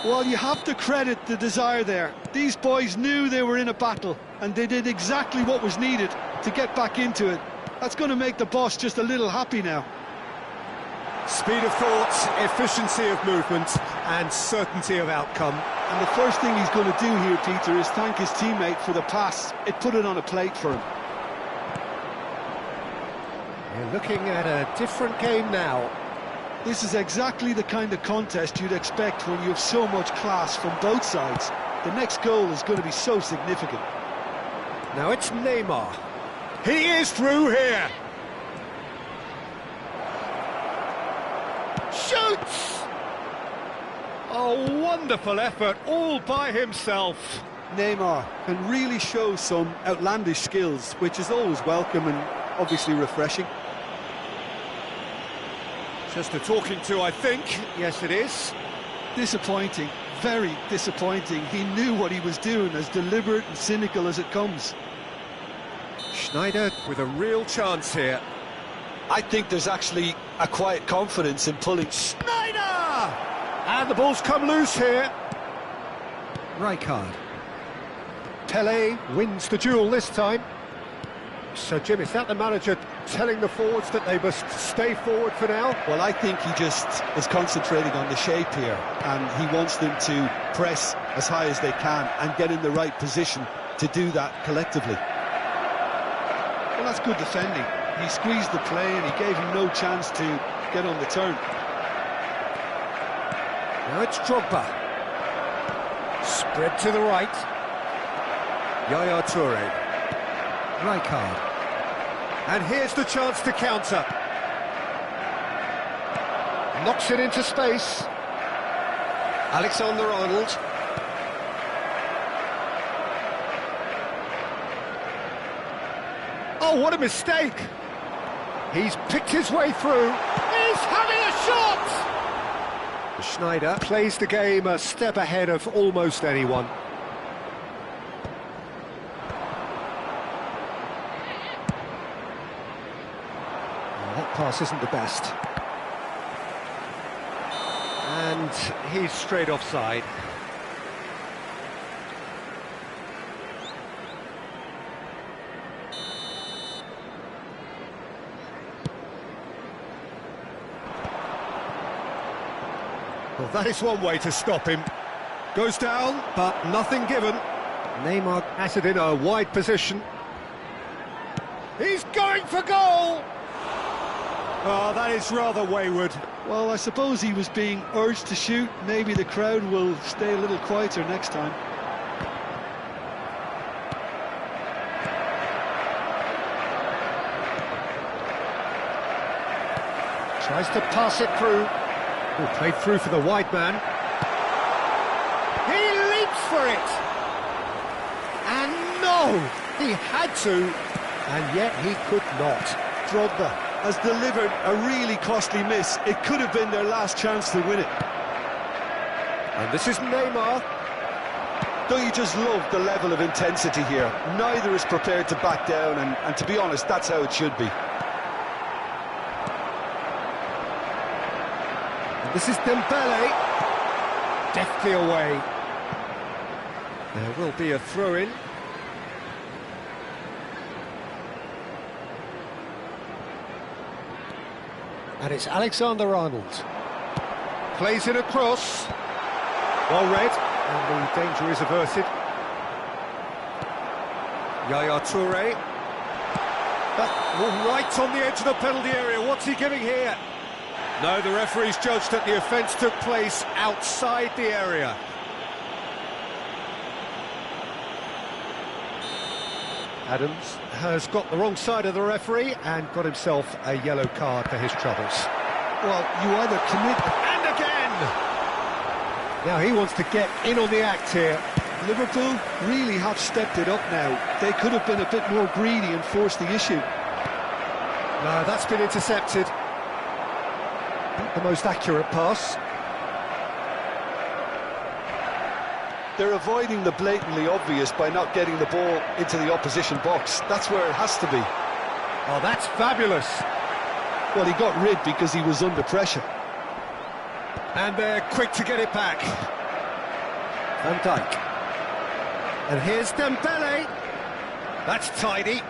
Well, you have to credit the desire there. These boys knew they were in a battle, and they did exactly what was needed to get back into it. That's going to make the boss just a little happy now. Speed of thought, efficiency of movement, and certainty of outcome. And the first thing he's going to do here, Peter, is thank his teammate for the pass. It put it on a plate for him. You're looking at a different game now. This is exactly the kind of contest you'd expect when you have so much class from both sides. The next goal is going to be so significant. Now it's Neymar. He is through here. Shoots! A wonderful effort all by himself. Neymar can really show some outlandish skills, which is always welcome and obviously refreshing. Just a talking to, I think. Yes, it is. Disappointing, very disappointing. He knew what he was doing, as deliberate and cynical as it comes. Schneider with a real chance here. I think there's actually a quiet confidence in pulling. Schneider! And the ball's come loose here. Rijkaard. Pele wins the duel this time. So, Jim, is that the manager telling the forwards that they must stay forward for now? Well, I think he just is concentrating on the shape here, and he wants them to press as high as they can and get in the right position to do that collectively. Well, that's good defending. He squeezed the play and he gave him no chance to get on the turn. Now it's Drogba. Spread to the right. Yaya Toure. Rijkaard. And here's the chance to counter. Knocks it into space. Alexander-Arnold. Oh, what a mistake! He's picked his way through. He's having a shot! Schneider plays the game a step ahead of almost anyone. That pass isn't the best. And he's straight offside. Well, that is one way to stop him. Goes down, but nothing given. Neymar has it in a wide position. He's going for goal! Oh, that is rather wayward. Well, I suppose he was being urged to shoot. Maybe the crowd will stay a little quieter next time. Tries to pass it through. Oh, played through for the wide man. He leaps for it! And no! He had to, and yet he could not. Drogba has delivered a really costly miss. It could have been their last chance to win it. And this is Neymar. Don't you just love the level of intensity here? Neither is prepared to back down, and to be honest, that's how it should be. And this is Dembele. Deftly away. There will be a throw-in. And it's Alexander-Arnold. Plays it across. Well read, and the danger is averted. Yaya Toure. Right on the edge of the penalty area. What's he giving here? No, the referee's judged that the offence took place outside the area. Adams has got the wrong side of the referee and got himself a yellow card for his troubles. Well, you either commit... And again! Now he wants to get in on the act here. Liverpool really have stepped it up now. They could have been a bit more greedy and forced the issue. No, that's been intercepted. Not the most accurate pass. They're avoiding the blatantly obvious by not getting the ball into the opposition box. That's where it has to be. Oh, that's fabulous. Well, he got rid because he was under pressure. And they're quick to get it back. Van Dijk. And here's Dembele. That's tidy.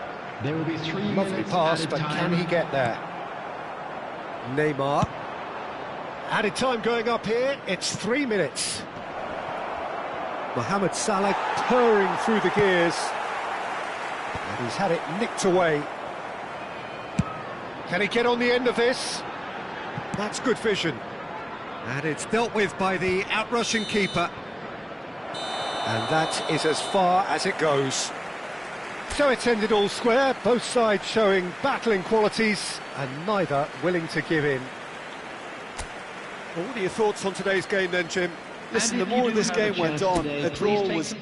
There will be 3 Lovely minutes pass, added but time. can he get there? Neymar. Added time going up here. It's 3 minutes. Mohamed Salah purring through the gears. And he's had it nicked away. Can he get on the end of this? That's good vision. And it's dealt with by the outrushing keeper. And that is as far as it goes. So it's ended all square, both sides showing battling qualities and neither willing to give in. Well, what are your thoughts on today's game then, Jim? Listen, the more this game went on, the draw was...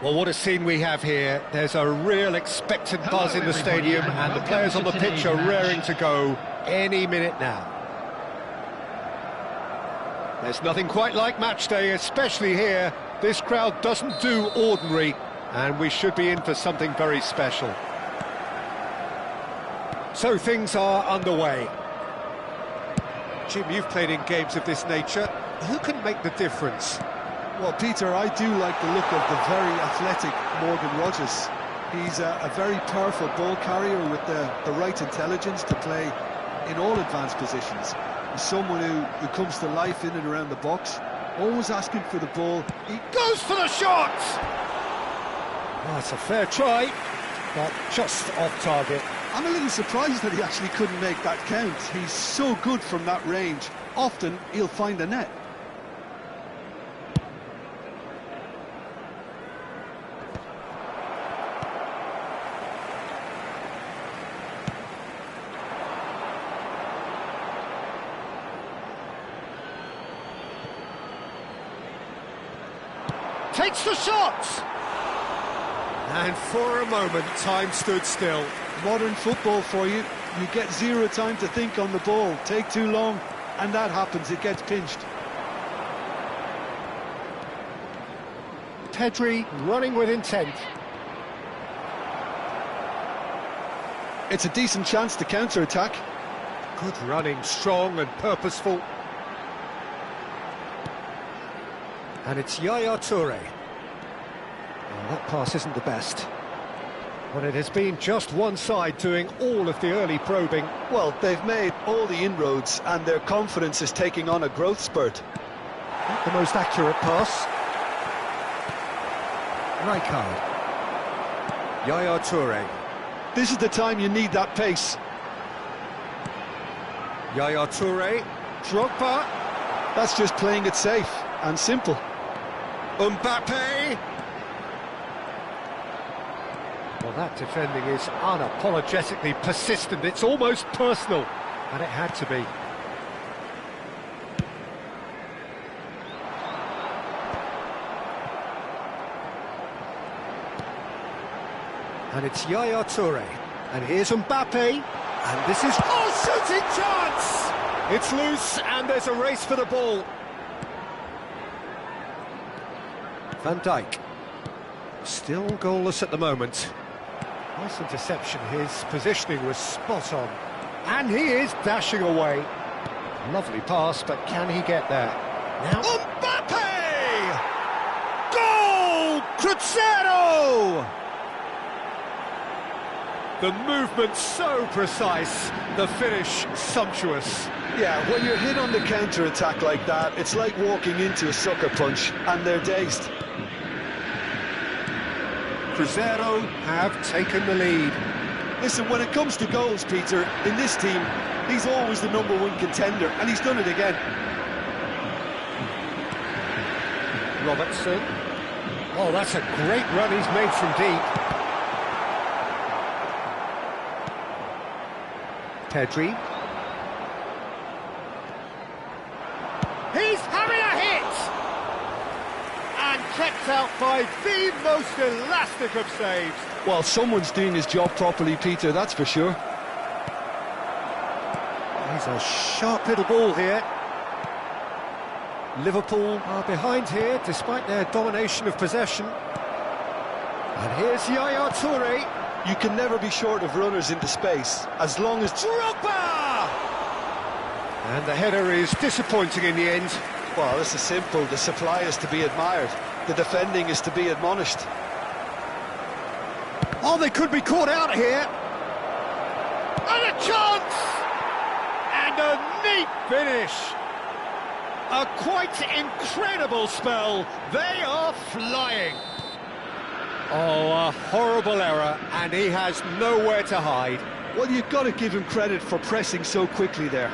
Well, what a scene we have here. There's a real expectant buzz in the stadium, and the players on the pitch are raring to go any minute now. There's nothing quite like match day, especially here. This crowd doesn't do ordinary, and we should be in for something very special. So things are underway. Jim, you've played in games of this nature. Who can make the difference? Well, Peter, I do like the look of the very athletic Morgan Rogers. He's a very powerful ball carrier with the right intelligence to play in all advanced positions. He's someone who comes to life in and around the box, always asking for the ball. He goes for the shot! Oh, it's a fair try, but just off target. I'm a little surprised that he actually couldn't make that count. He's so good from that range. Often he'll find the net. Takes the shot! And for a moment, time stood still. Modern football for you. You get zero time to think on the ball. Take too long, and that happens. It gets pinched. Pedri running with intent. It's a decent chance to counter-attack. Good running, strong and purposeful. And it's Yaya Toure. Well, that pass isn't the best. But it has been just one side doing all of the early probing. Well, they've made all the inroads and their confidence is taking on a growth spurt. Not the most accurate pass. Rijkaard. Yaya Toure. This is the time you need that pace. Yaya Toure. Drogba. That's just playing it safe and simple. Mbappe! Well, that defending is unapologetically persistent. It's almost personal, and it had to be. And it's Yaya Toure. And here's Mbappe. And this is... Oh, shooting chance! It's loose, and there's a race for the ball. Van Dijk, still goalless at the moment. Nice interception, his positioning was spot on. And he is dashing away. Lovely pass, but can he get there? Now Mbappe! Goal! Cruzeiro! The movement so precise, the finish sumptuous. Yeah, when you're hit on the counter-attack like that, it's like walking into a sucker punch, and they're dazed. Cruzeiro have taken the lead. Listen, when it comes to goals, Peter, in this team, he's always the #1 contender, and he's done it again. Robertson. Oh, that's a great run he's made from deep. Pedri. He's having a hit! And kept out by the most elastic of saves. Well, someone's doing his job properly, Peter, that's for sure. He's a sharp little ball here. Liverpool are behind here, despite their domination of possession. And here's Yaya Toure. You can never be short of runners into space, as long as... Drogba! And the header is disappointing in the end. Well, this is simple. The supply is to be admired. The defending is to be admonished. Oh, they could be caught out here. And a chance! And a neat finish. A quite incredible spell. They are flying. Oh, a horrible error, and he has nowhere to hide. Well, you've got to give him credit for pressing so quickly there.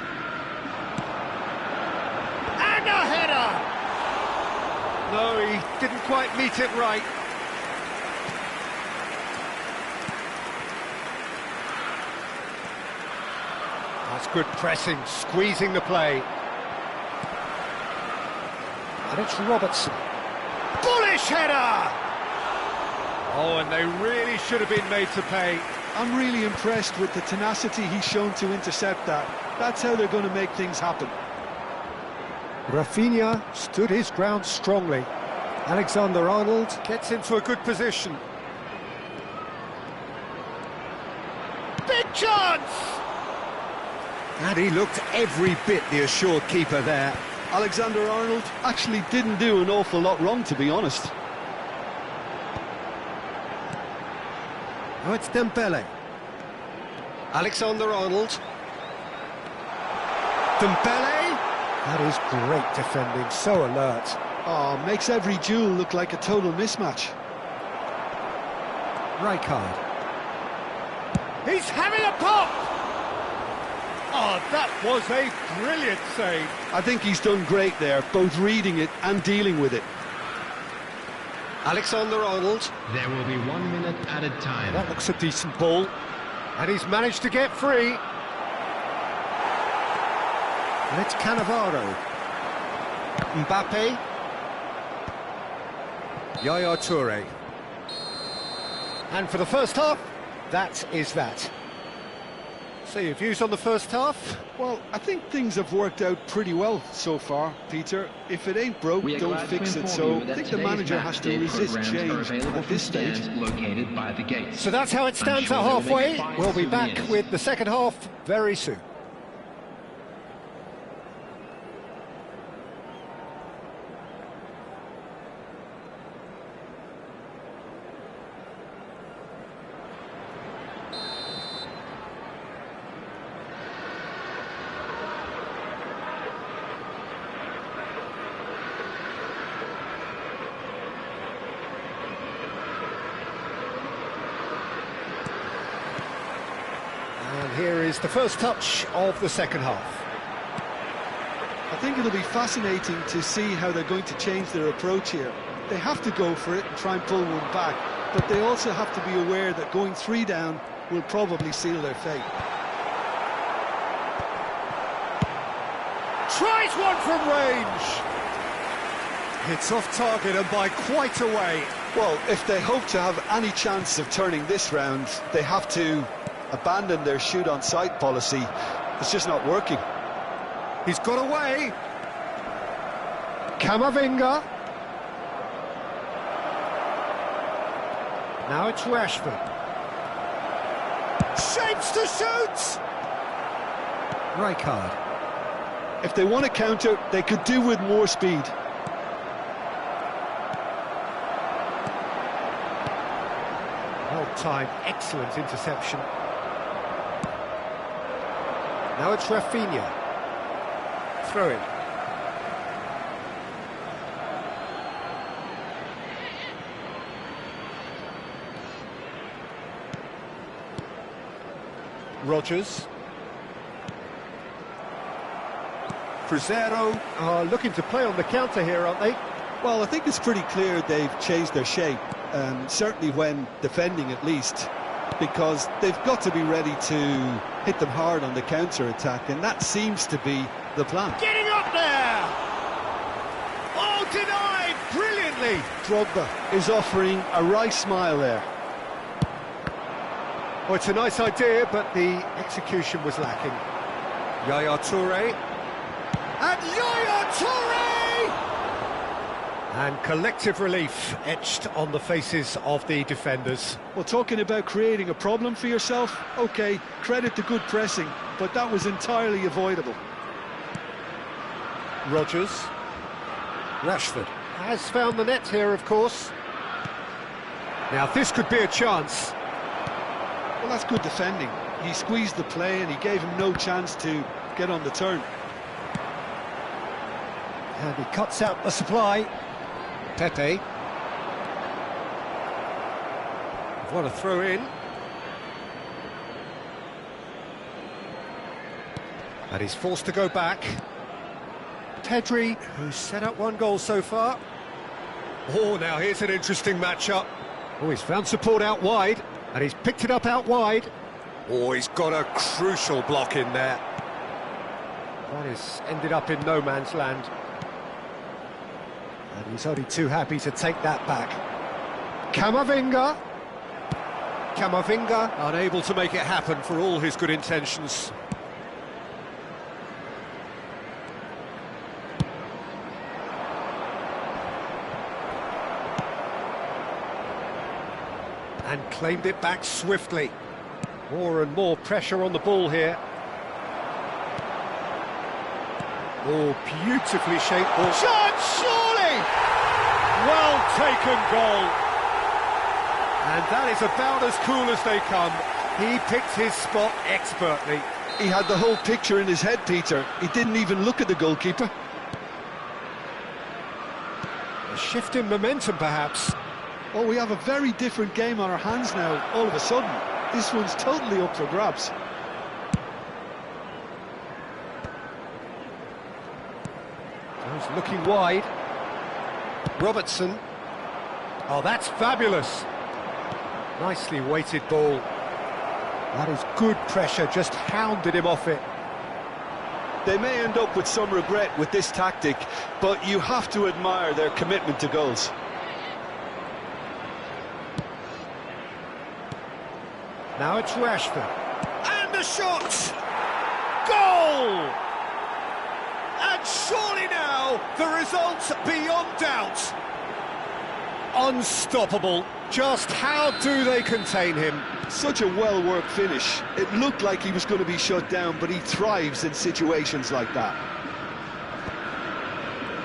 And a header! No, he didn't quite meet it right. That's good pressing, squeezing the play. And it's Robertson. Bullish header! Oh, and they really should have been made to pay. I'm really impressed with the tenacity he's shown to intercept that. That's how they're going to make things happen. Rafinha stood his ground strongly. Alexander-Arnold gets into a good position. Big chance! And he looked every bit the assured keeper there. Alexander-Arnold actually didn't do an awful lot wrong, to be honest. Oh, it's Dembele. Alexander-Arnold. Dembele! That is great defending, so alert. Oh, makes every duel look like a total mismatch. Rijkaard. He's having a pop! Oh, that was a brilliant save. I think he's done great there, both reading it and dealing with it. Alexander-Arnold. There will be 1 minute added time. That looks a decent ball. And he's managed to get free. And it's Cannavaro. Mbappe. Yaya Toure. And for the first half, that is that. So your views on the first half? Well, I think things have worked out pretty well so far, Peter. If it ain't broke, don't fix it. So I think the manager has to resist change at this stage. Located by the gates. So that's how it stands at halfway. We'll be back with the second half very soon. And here is the first touch of the second half. I think it'll be fascinating to see how they're going to change their approach here. They have to go for it and try and pull one back, but they also have to be aware that going 3 down will probably seal their fate. Tries one from range! It's off target and by quite a way. Well, if they hope to have any chance of turning this round, they have to abandon their shoot-on-sight policy. It's just not working. He's got away. Camavinga. Now it's Rashford. Shapes to shoot! Rijkaard. If they want to counter, they could do with more speed. Well-timed, excellent interception. Now it's Rafinha. Throw in. Rodgers. Cruzeiro are looking to play on the counter here, aren't they? Well, I think it's pretty clear they've changed their shape, certainly when defending at least, because they've got to be ready to hit them hard on the counter-attack, and that seems to be the plan. Getting up there! Oh, denied brilliantly! Drogba is offering a right smile there. Well, it's a nice idea, but the execution was lacking. Yaya Toure. And Yaya Toure! And collective relief etched on the faces of the defenders. Well, talking about creating a problem for yourself, OK, credit to good pressing, but that was entirely avoidable. Rodgers. Rashford has found the net here, of course. Now, this could be a chance. Well, that's good defending. He squeezed the play and he gave him no chance to get on the turn. And he cuts out the supply. Pepe. What a throw in. And he's forced to go back. Pedri, who's set up 1 goal so far. Oh, now here's an interesting matchup. Oh, he's found support out wide. And he's picked it up out wide. Oh, he's got a crucial block in there. That has ended up in no man's land. And he's only too happy to take that back. Camavinga. Camavinga unable to make it happen for all his good intentions. And claimed it back swiftly. More and more pressure on the ball here. Oh, beautifully shaped ball. Chance, surely! Well taken goal. And that is about as cool as they come. He picked his spot expertly. He had the whole picture in his head, Peter. He didn't even look at the goalkeeper. A shift in momentum, perhaps. Oh, we have a very different game on our hands now, all of a sudden. This one's totally up for grabs. He's looking wide. Robertson. Oh, that's fabulous. Nicely weighted ball. That is good pressure, just hounded him off it. They may end up with some regret with this tactic, but you have to admire their commitment to goals. Now it's Rashford. And the shot! Goal! And surely now, the result's beyond doubt. Unstoppable. Just how do they contain him? Such a well-worked finish. It looked like he was going to be shut down, but he thrives in situations like that.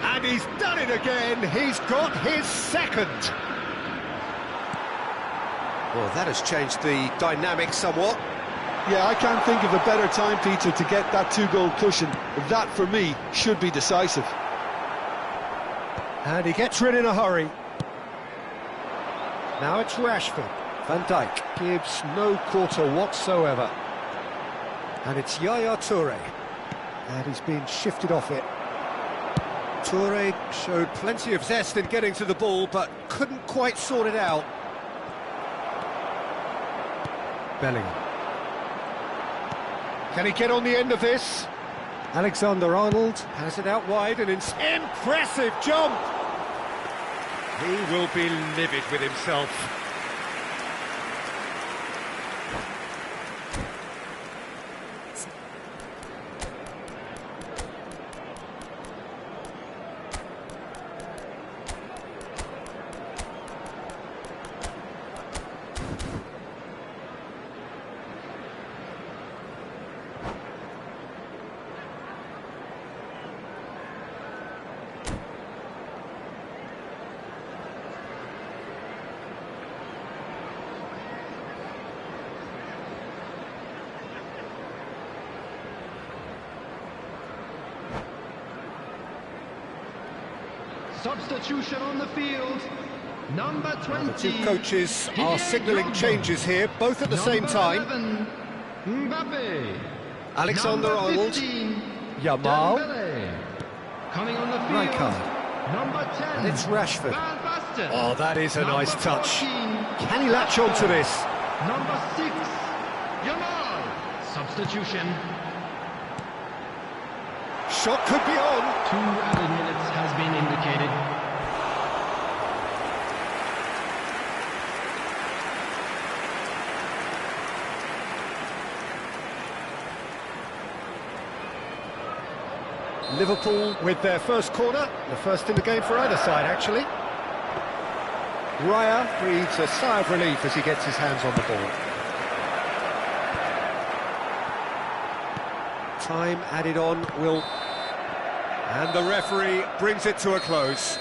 And he's done it again. He's got his second. Well, that has changed the dynamic somewhat. Yeah, I can't think of a better time, Peter, to get that two-goal cushion. That, for me, should be decisive. And he gets rid in a hurry. Now it's Rashford. Van Dijk gives no quarter whatsoever. And it's Yaya Toure. And he's been shifted off it. Toure showed plenty of zest in getting to the ball, but couldn't quite sort it out. Bellingham. Can he get on the end of this? Alexander-Arnold has it out wide, and impressive jump! He will be livid with himself. Substitution on the field. Number 20. The two coaches are signalling changes here, both at the same time. 11, Mbappe. Alexander-Arnold. Yamal. Coming on the field. Rijkaard. Number 10. And it's Rashford. Van Basten. Oh, that is a nice touch. 14, Can he latch on to this? Number 6. Yamal. Substitution. Shot could be on. 2 added minutes has been indicated. Liverpool with their first corner, the first in the game for either side, actually. Raya breathes a sigh of relief as he gets his hands on the ball. Time added on will... And the referee brings it to a close.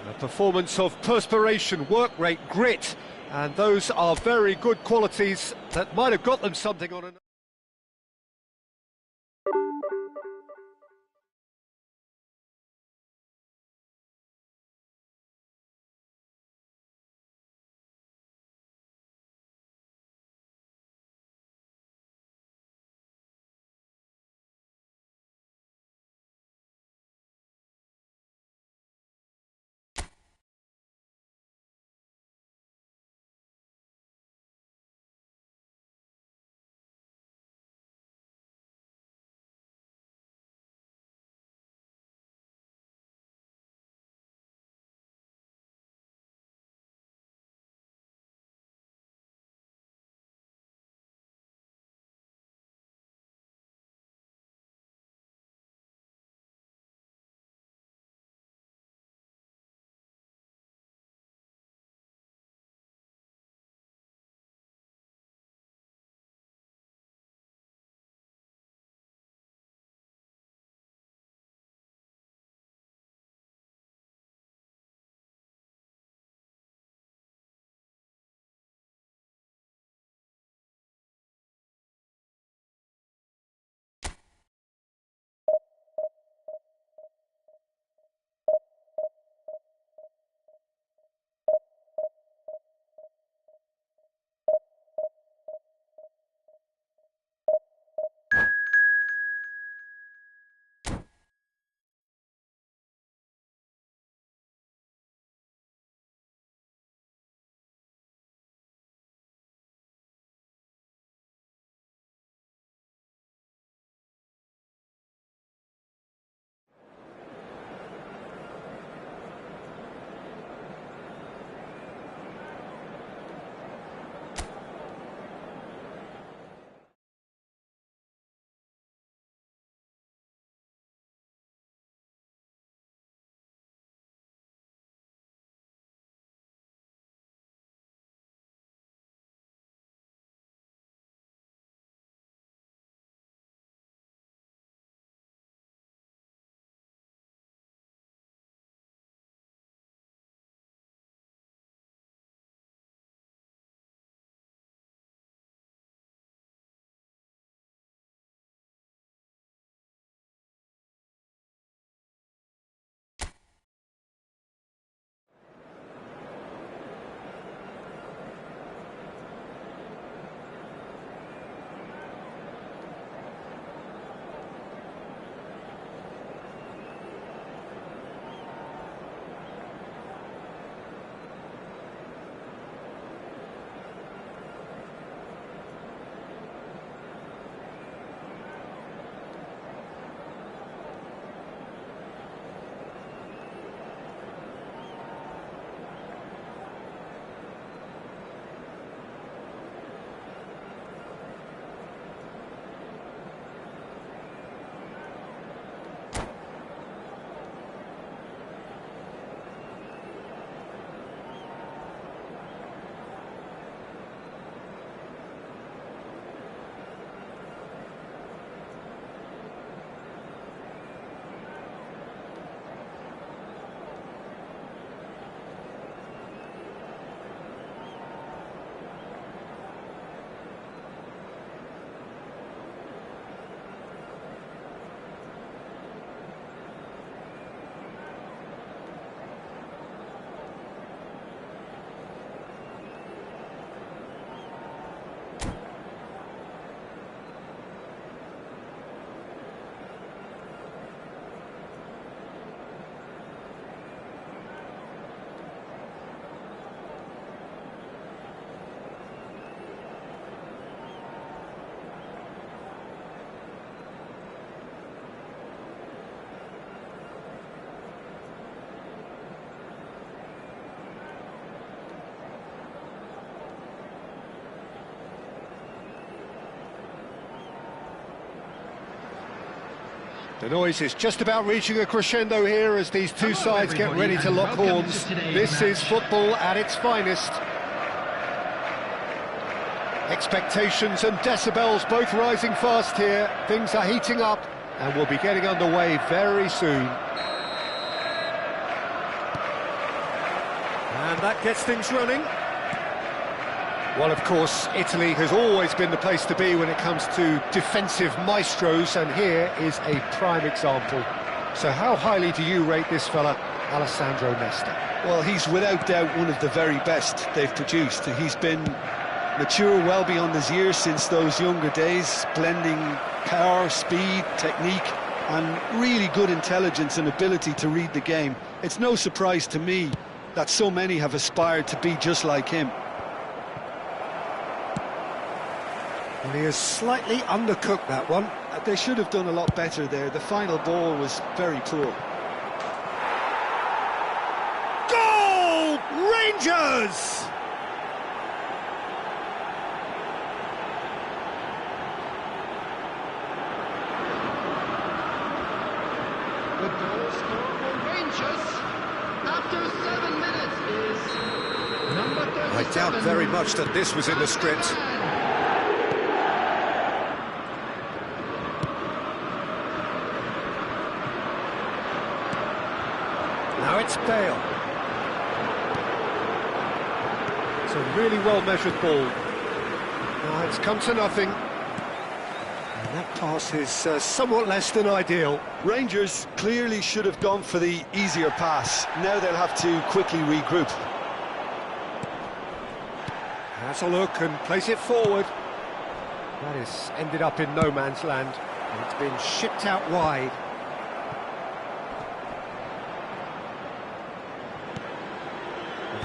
A performance of perspiration, work rate, grit, and those are very good qualities that might have got them something on an... The noise is just about reaching a crescendo here as these two sides get ready to lock horns. This is football at its finest. Expectations and decibels both rising fast here. Things are heating up and we'll be getting underway very soon. And that gets things running. Well, of course, Italy has always been the place to be when it comes to defensive maestros, and here is a prime example. So how highly do you rate this fella, Alessandro Nesta? Well, he's without doubt one of the very best they've produced. He's been mature well beyond his years since those younger days, blending power, speed, technique, and really good intelligence and ability to read the game. It's no surprise to me that so many have aspired to be just like him. Well, he has slightly undercooked that one. They should have done a lot better there. The final ball was very poor. Goal! Rangers! The goal scorer for Rangers after 7 minutes is number 37. I doubt very much that this was in the script. Now it's Bale. It's a really well-measured ball. Now it's come to nothing. And that pass is somewhat less than ideal. Rangers clearly should have gone for the easier pass. Now they'll have to quickly regroup. Has a look and plays it forward. That has ended up in no man's land. And it's been shipped out wide.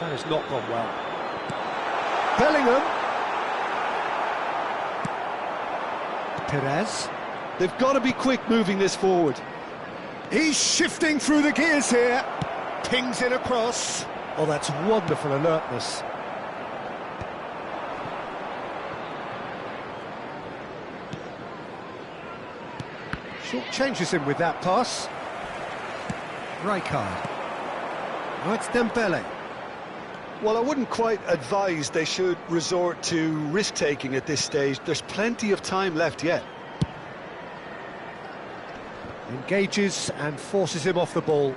That has not gone well. Bellingham. Perez. They've got to be quick moving this forward. He's shifting through the gears here. Pings it across. Oh, that's wonderful alertness. Short changes him with that pass. Rijkaard. Now it's Dembele. Well, I wouldn't quite advise they should resort to risk-taking at this stage. There's plenty of time left yet. Engages and forces him off the ball.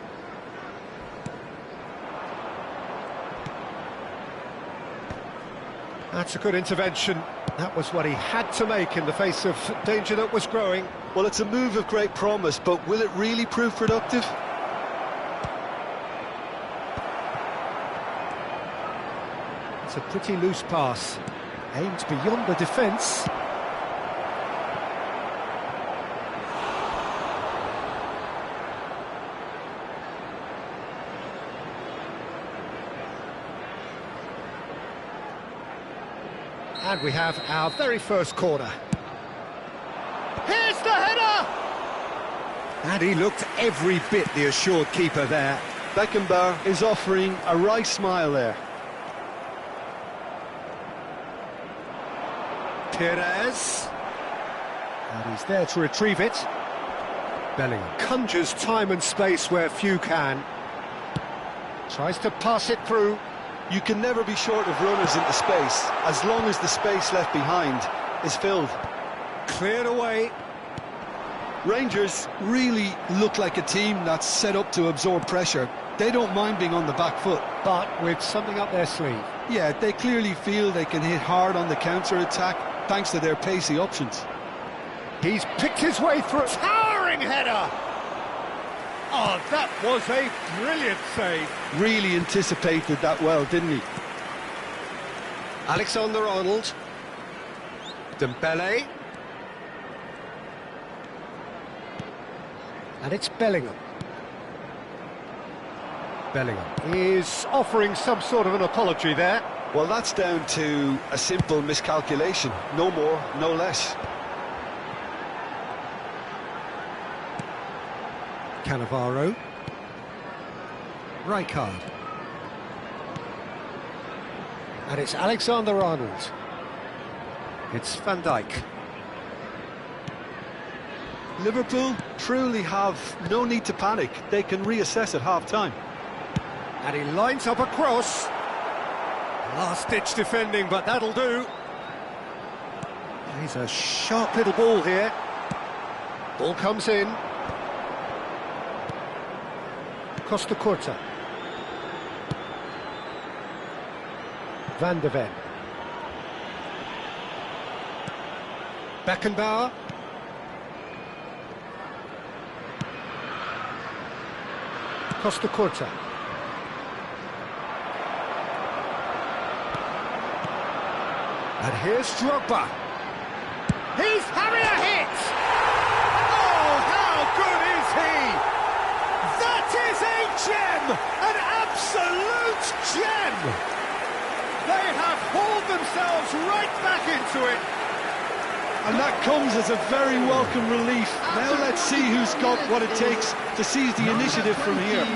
That's a good intervention. That was what he had to make in the face of danger that was growing. Well, it's a move of great promise, but will it really prove productive? It's a pretty loose pass. Aimed beyond the defence. And we have our very first corner. Here's the header! And he looked every bit the assured keeper there. Beckenbauer is offering a wry smile there. Perez. And he's there to retrieve it. Bellingham conjures time and space where few can. Tries to pass it through. You can never be short of runners into space, as long as the space left behind is filled. Cleared away. Rangers really look like a team that's set up to absorb pressure. They don't mind being on the back foot. But with something up their sleeve. Yeah, they clearly feel they can hit hard on the counter-attack thanks to their pacey options. He's picked his way through. Towering header! Oh, that was a brilliant save. Really anticipated that well, didn't he? Alexander-Arnold. Dembele. And it's Bellingham. Bellingham is offering some sort of an apology there. Well, that's down to a simple miscalculation. No more, no less. Cannavaro. Rijkaard. And it's Alexander-Arnold. It's Van Dijk. Liverpool truly have no need to panic. They can reassess at half-time. And he lines up a cross. Last-ditch defending, but that'll do. He's a sharp little ball here. Ball comes in. Costa Curta. Van de Ven. Beckenbauer. Costa Curta. And here's Drogba. He's Harrier hit! Oh, how good is he? That is a gem! An absolute gem! They have hauled themselves right back into it. And that comes as a very welcome relief. Now let's see who's got what it takes to seize the initiative from here.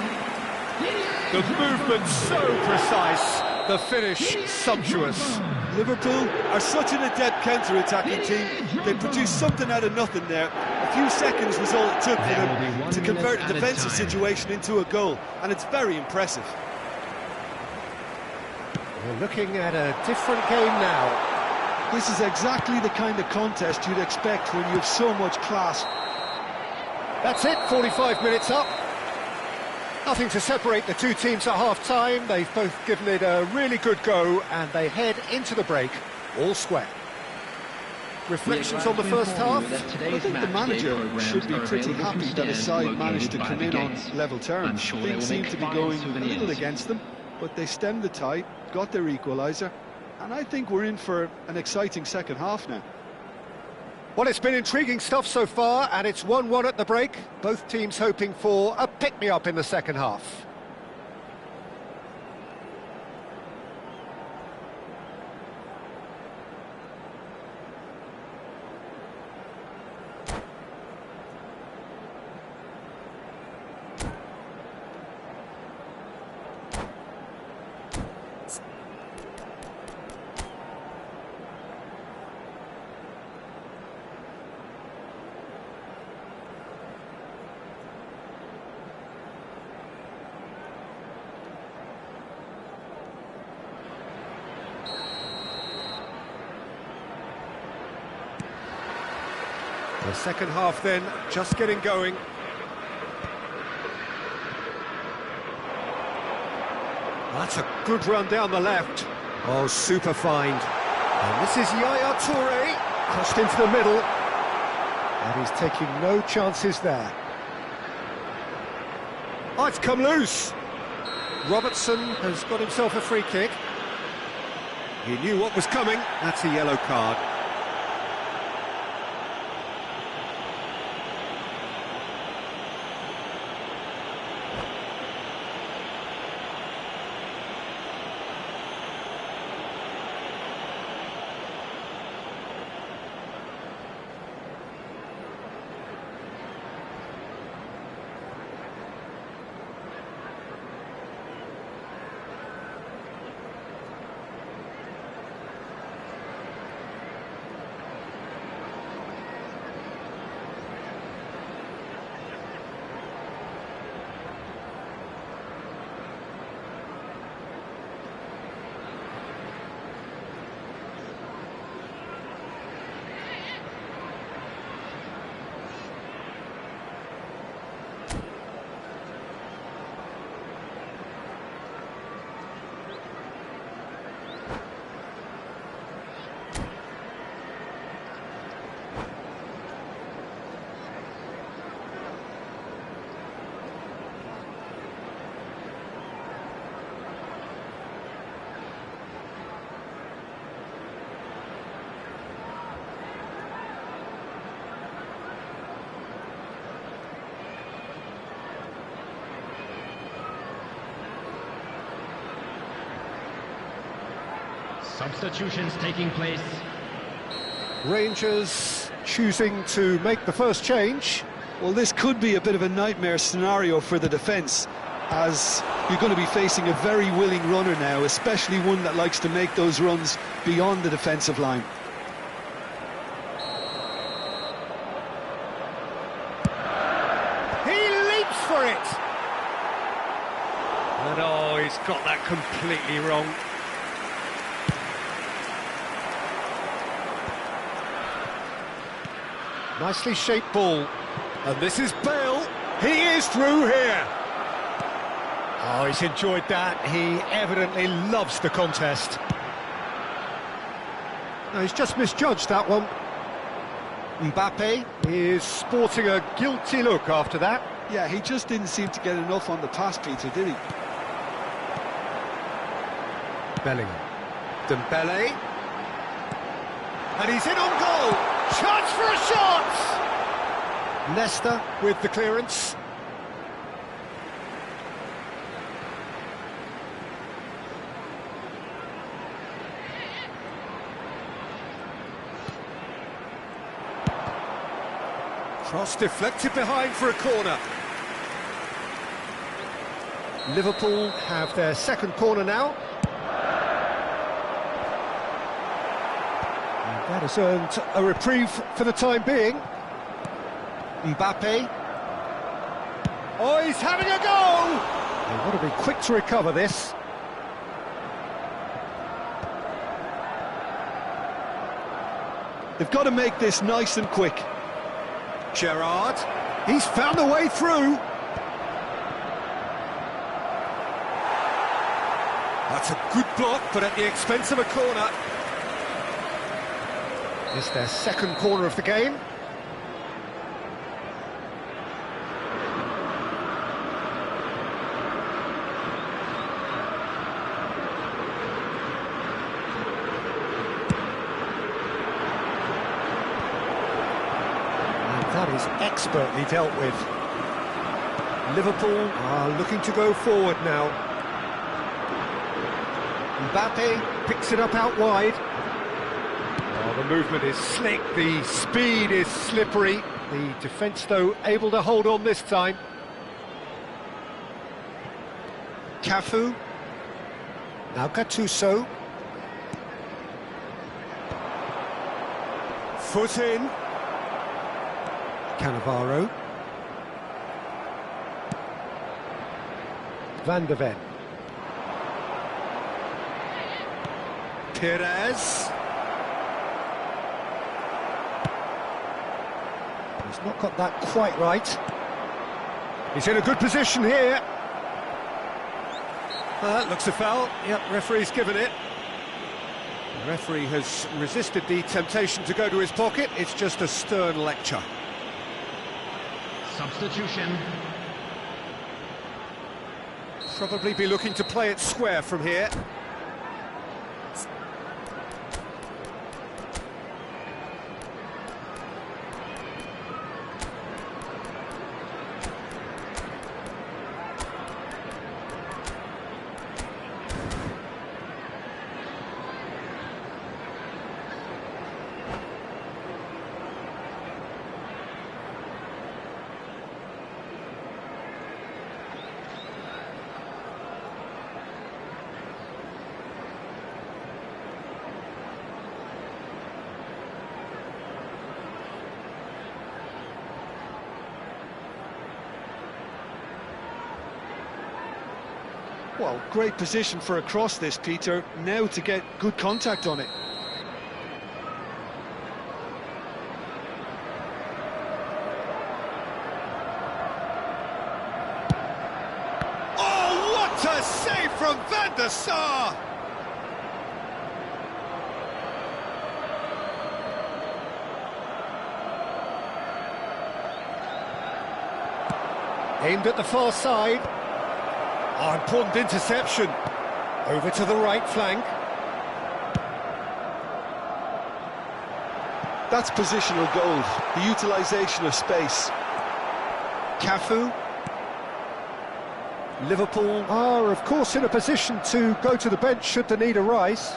The movement so precise, the finish sumptuous. Liverpool are such an adept counter-attacking team. They produced something out of nothing there. A few seconds was all it took for them to convert a defensive situation into a goal, and it's very impressive. We're looking at a different game now. This is exactly the kind of contest you'd expect when you have so much class. That's it, 45 minutes up. Nothing to separate the two teams at half-time. They've both given it a really good go, and they head into the break all square. Reflections on the first half? I think the manager should be pretty happy that his side managed to come in on level terms. Things seem to be going a little against them, but they stemmed the tide, got their equaliser, and I think we're in for an exciting second half now. Well, it's been intriguing stuff so far, and it's 1-1 at the break. Both teams hoping for a pick-me-up in the second half. The second half then, just getting going. That's a good run down the left. Oh, super find. And this is Yaya Toure, crossed into the middle. And he's taking no chances there. Oh, it's come loose. Robertson has got himself a free kick. He knew what was coming. That's a yellow card. Substitutions taking place. Rangers choosing to make the first change. Well, this could be a bit of a nightmare scenario for the defence, as you're going to be facing a very willing runner now, especially one that likes to make those runs beyond the defensive line. it. And oh, he's got that completely wrong. Nicely shaped ball. And this is Bale. He is through here. Oh, he's enjoyed that. He evidently loves the contest. No, he's just misjudged that one. Mbappe is sporting a guilty look after that. Yeah, he just didn't seem to get enough on the pass, Peter, did he? Bellingham. Dembele. And he's in on goal. Chance for a shot! Nesta with the clearance. Cross deflected behind for a corner. Liverpool have their second corner now. And that has earned a reprieve for the time being. Mbappe. Oh, he's having a go! They've got to be quick to recover this. They've got to make this nice and quick. Gerrard, he's found a way through. That's a good block, but at the expense of a corner. It's their second corner of the game. That is expertly dealt with. Liverpool are looking to go forward now. Mbappe picks it up out wide. Oh, the movement is slick, the speed is slippery. The defence, though, able to hold on this time. Cafu. Now Gattuso. Foot in. Cannavaro. Van der Ven. Perez. He's not got that quite right. He's in a good position here. That looks a foul. Yep, referee's given it. The referee has resisted the temptation to go to his pocket. It's just a stern lecture. Substitution. Probably be looking to play it square from here. Well, great position for a cross this, Peter. Now to get good contact on it. Oh, what a save from Van der Sar! Aimed at the far side. Oh, important interception. Over to the right flank. That's positional gold, the utilisation of space. Cafu. Liverpool are, of course, in a position to go to the bench should the need arise.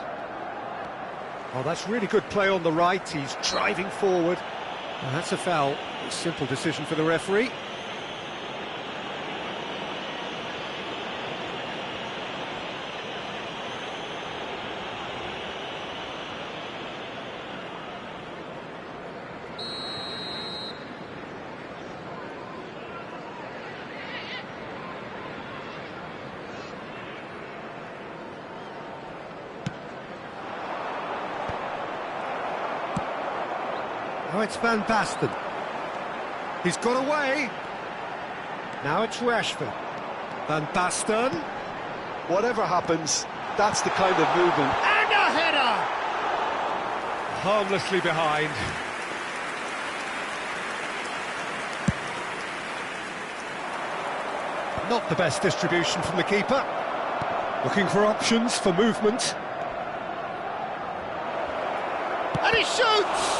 Oh, that's really good play on the right. He's driving forward. And that's a foul. A simple decision for the referee. Now it's Van Basten. He's got away. Now it's Rashford. Van Basten. Whatever happens, that's the kind of movement. And a header! Harmlessly behind. Not the best distribution from the keeper. Looking for options for movement. And he shoots!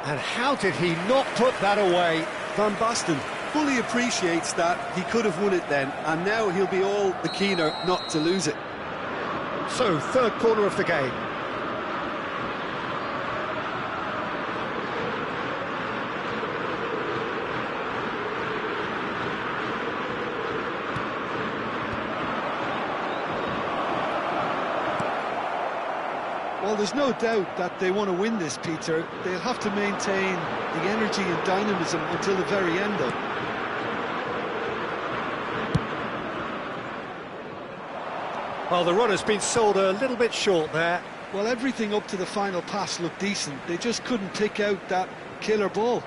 And how did he not put that away? Van Basten fully appreciates that he could have won it then, and now he'll be all the keener not to lose it. So, third corner of the game. Well, there's no doubt that they want to win this, Peter. They'll have to maintain the energy and dynamism until the very end, though. Well, the run has been sold a little bit short there. Well, everything up to the final pass looked decent. They just couldn't pick out that killer ball.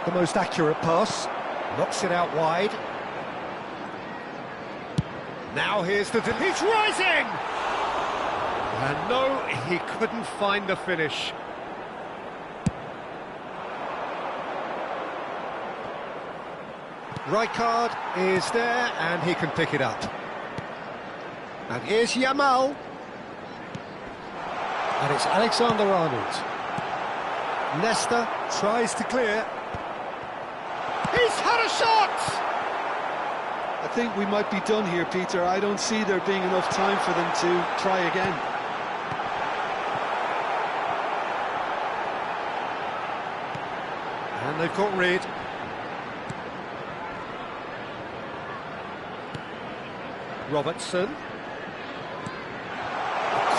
The most accurate pass. Knocks it out wide. Now here's the... He's rising! And no, he couldn't find the finish. Rijkaard is there, and he can pick it up. And here's Yamal. And it's Alexander-Arnold. Nesta tries to clear. He's had a shot! I think we might be done here, Peter. I don't see there being enough time for them to try again. And they've got rid. Robertson.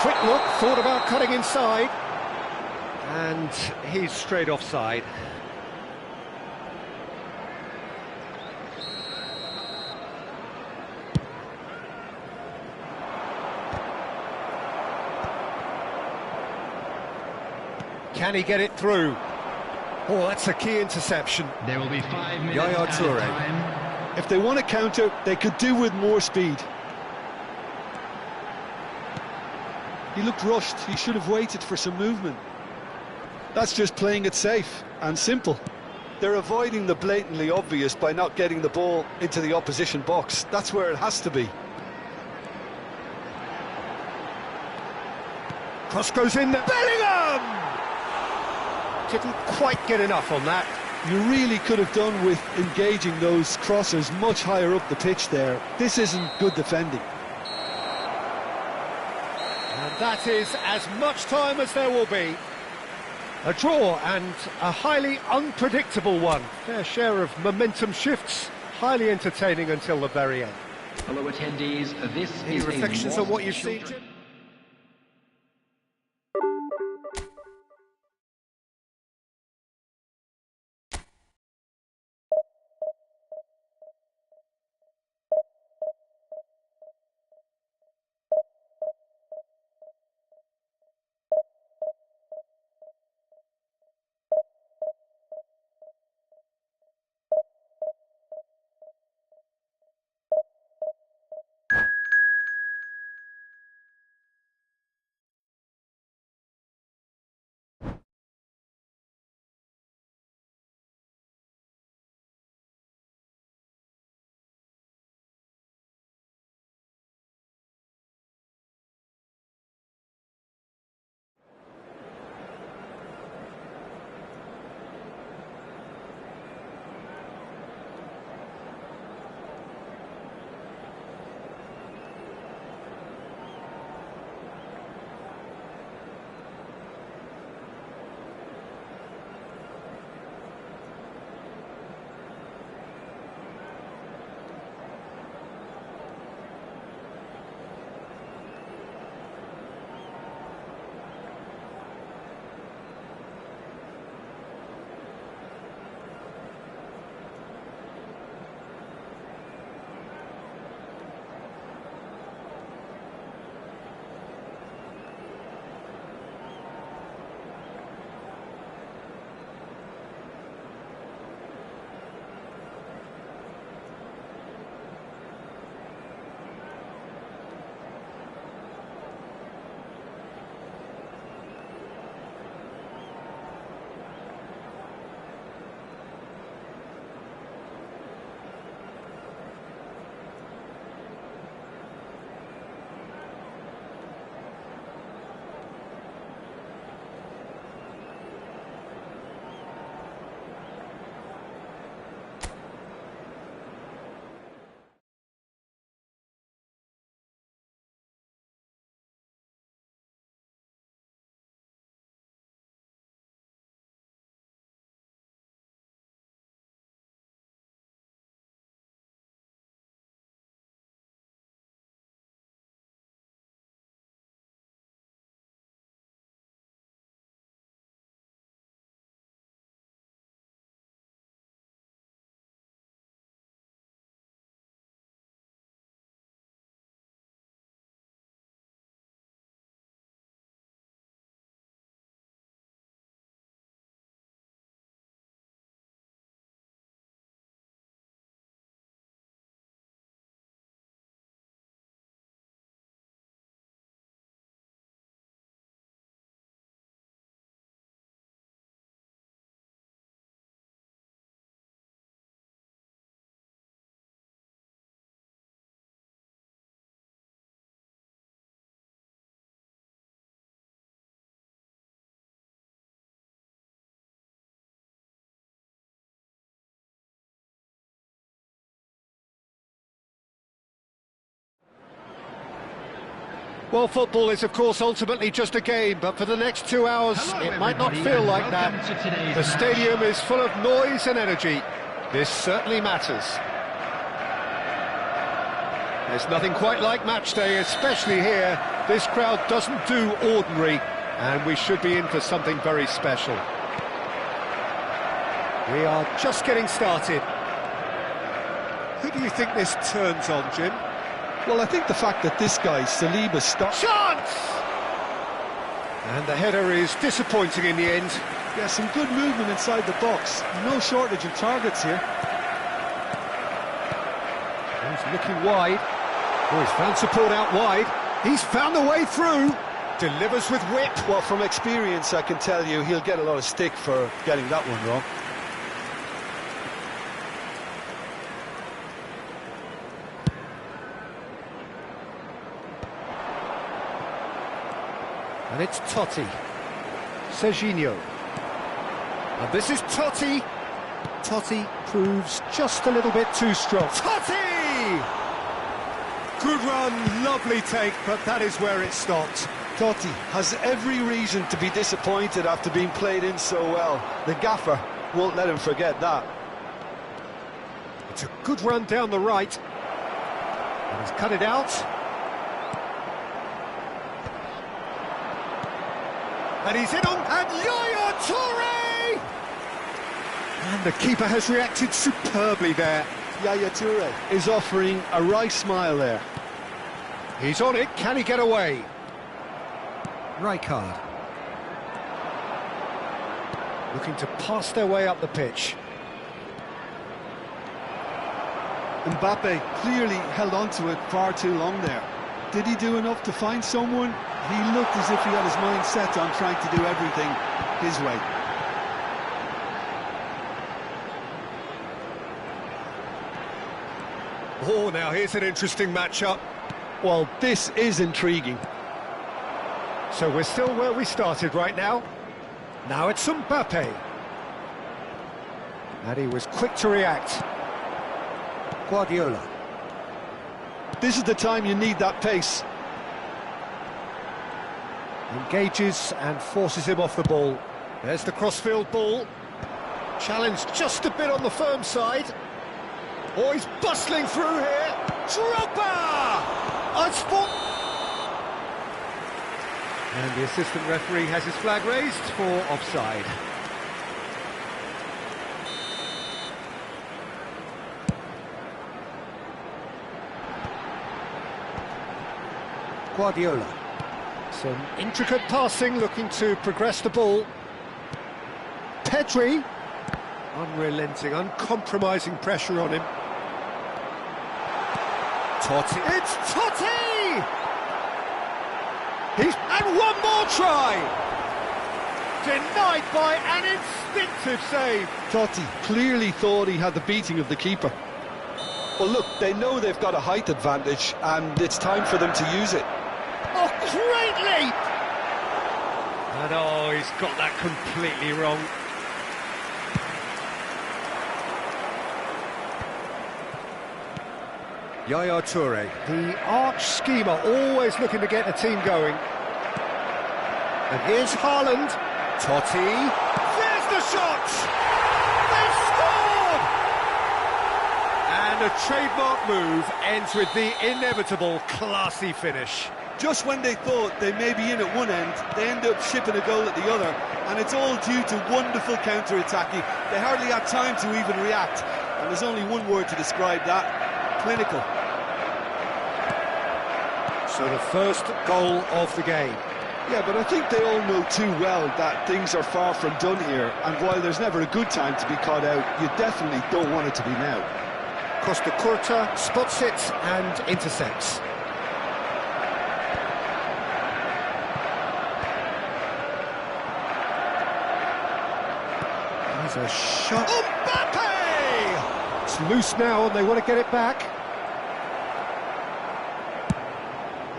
Quick look, thought about cutting inside. And he's straight offside. Can he get it through? Oh, that's a key interception. There will be 5 minutes Yaya added Toure. time. If they want to counter, they could do with more speed. He looked rushed. He should have waited for some movement. That's just playing it safe and simple. They're avoiding the blatantly obvious by not getting the ball into the opposition box. That's where it has to be. Cross goes in there. Bellingham! Didn't quite get enough on that. You really could have done with engaging those crosses much higher up the pitch there. This isn't good defending. And that is as much time as there will be. A draw and a highly unpredictable one. Fair share of momentum shifts. Highly entertaining until the very end. Fellow attendees, this Any is reflections on what you've seen, Jim? Well, football is, of course, ultimately just a game, but for the next 2 hours, Hello, it might not everybody, feel and like that. welcome to today's The match. stadium is full of noise and energy. This certainly matters. There's nothing quite like match day, especially here. This crowd doesn't do ordinary, and we should be in for something very special. We are just getting started. Who do you think this turns on, Jim? Well, I think the fact that this guy, Saliba, stopped... Chance! And the header is disappointing in the end. Yeah, some good movement inside the box. No shortage of targets here. He's looking wide. Oh, he's found support out wide. He's found a way through. Delivers with whip. Well, from experience, I can tell you he'll get a lot of stick for getting that one wrong. And it's Totti. Serginho. And this is Totti. Totti proves just a little bit too strong. Totti! Good run, lovely take, but that is where it stopped. Totti has every reason to be disappointed after being played in so well. The gaffer won't let him forget that. It's a good run down the right. And he's cut it out. And he's in on... And Yaya Toure! And the keeper has reacted superbly there. Yaya Toure is offering a wry smile there. He's on it, can he get away? Rijkaard. Looking to pass their way up the pitch. Mbappe clearly held on to it far too long there. Did he do enough to find someone? He looked as if he had his mind set on trying to do everything his way. Oh, now here's an interesting matchup. Well, this is intriguing. So we're still where we started right now. Now it's Mbappe. And he was quick to react. Guardiola. This is the time you need that pace. Engages and forces him off the ball. There's the crossfield ball. Challenged just a bit on the firm side. Oh, he's bustling through here. Drogba! Unspot. And the assistant referee has his flag raised for offside. Guardiola. Some intricate passing, looking to progress the ball. Pedri. Unrelenting, uncompromising pressure on him. Totti. It's Totti! And one more try! Denied by an instinctive save. Totti clearly thought he had the beating of the keeper. Well, look, they know they've got a height advantage, and it's time for them to use it. Oh, great leap! And oh, he's got that completely wrong. Yaya Toure, the arch schemer, always looking to get the team going. And here's Haaland. Totti. There's the shot! They've scored! And a trademark move ends with the inevitable classy finish. Just when they thought they may be in at one end, they end up shipping a goal at the other, and it's all due to wonderful counter-attacking. They hardly had time to even react, and there's only one word to describe that: clinical. So the first goal of the game. Yeah, but I think they all know too well that things are far from done here, and while there's never a good time to be caught out, you definitely don't want it to be now. Costa Curta spots it and intercepts. There's a shot. Mbappe! It's loose now and they want to get it back.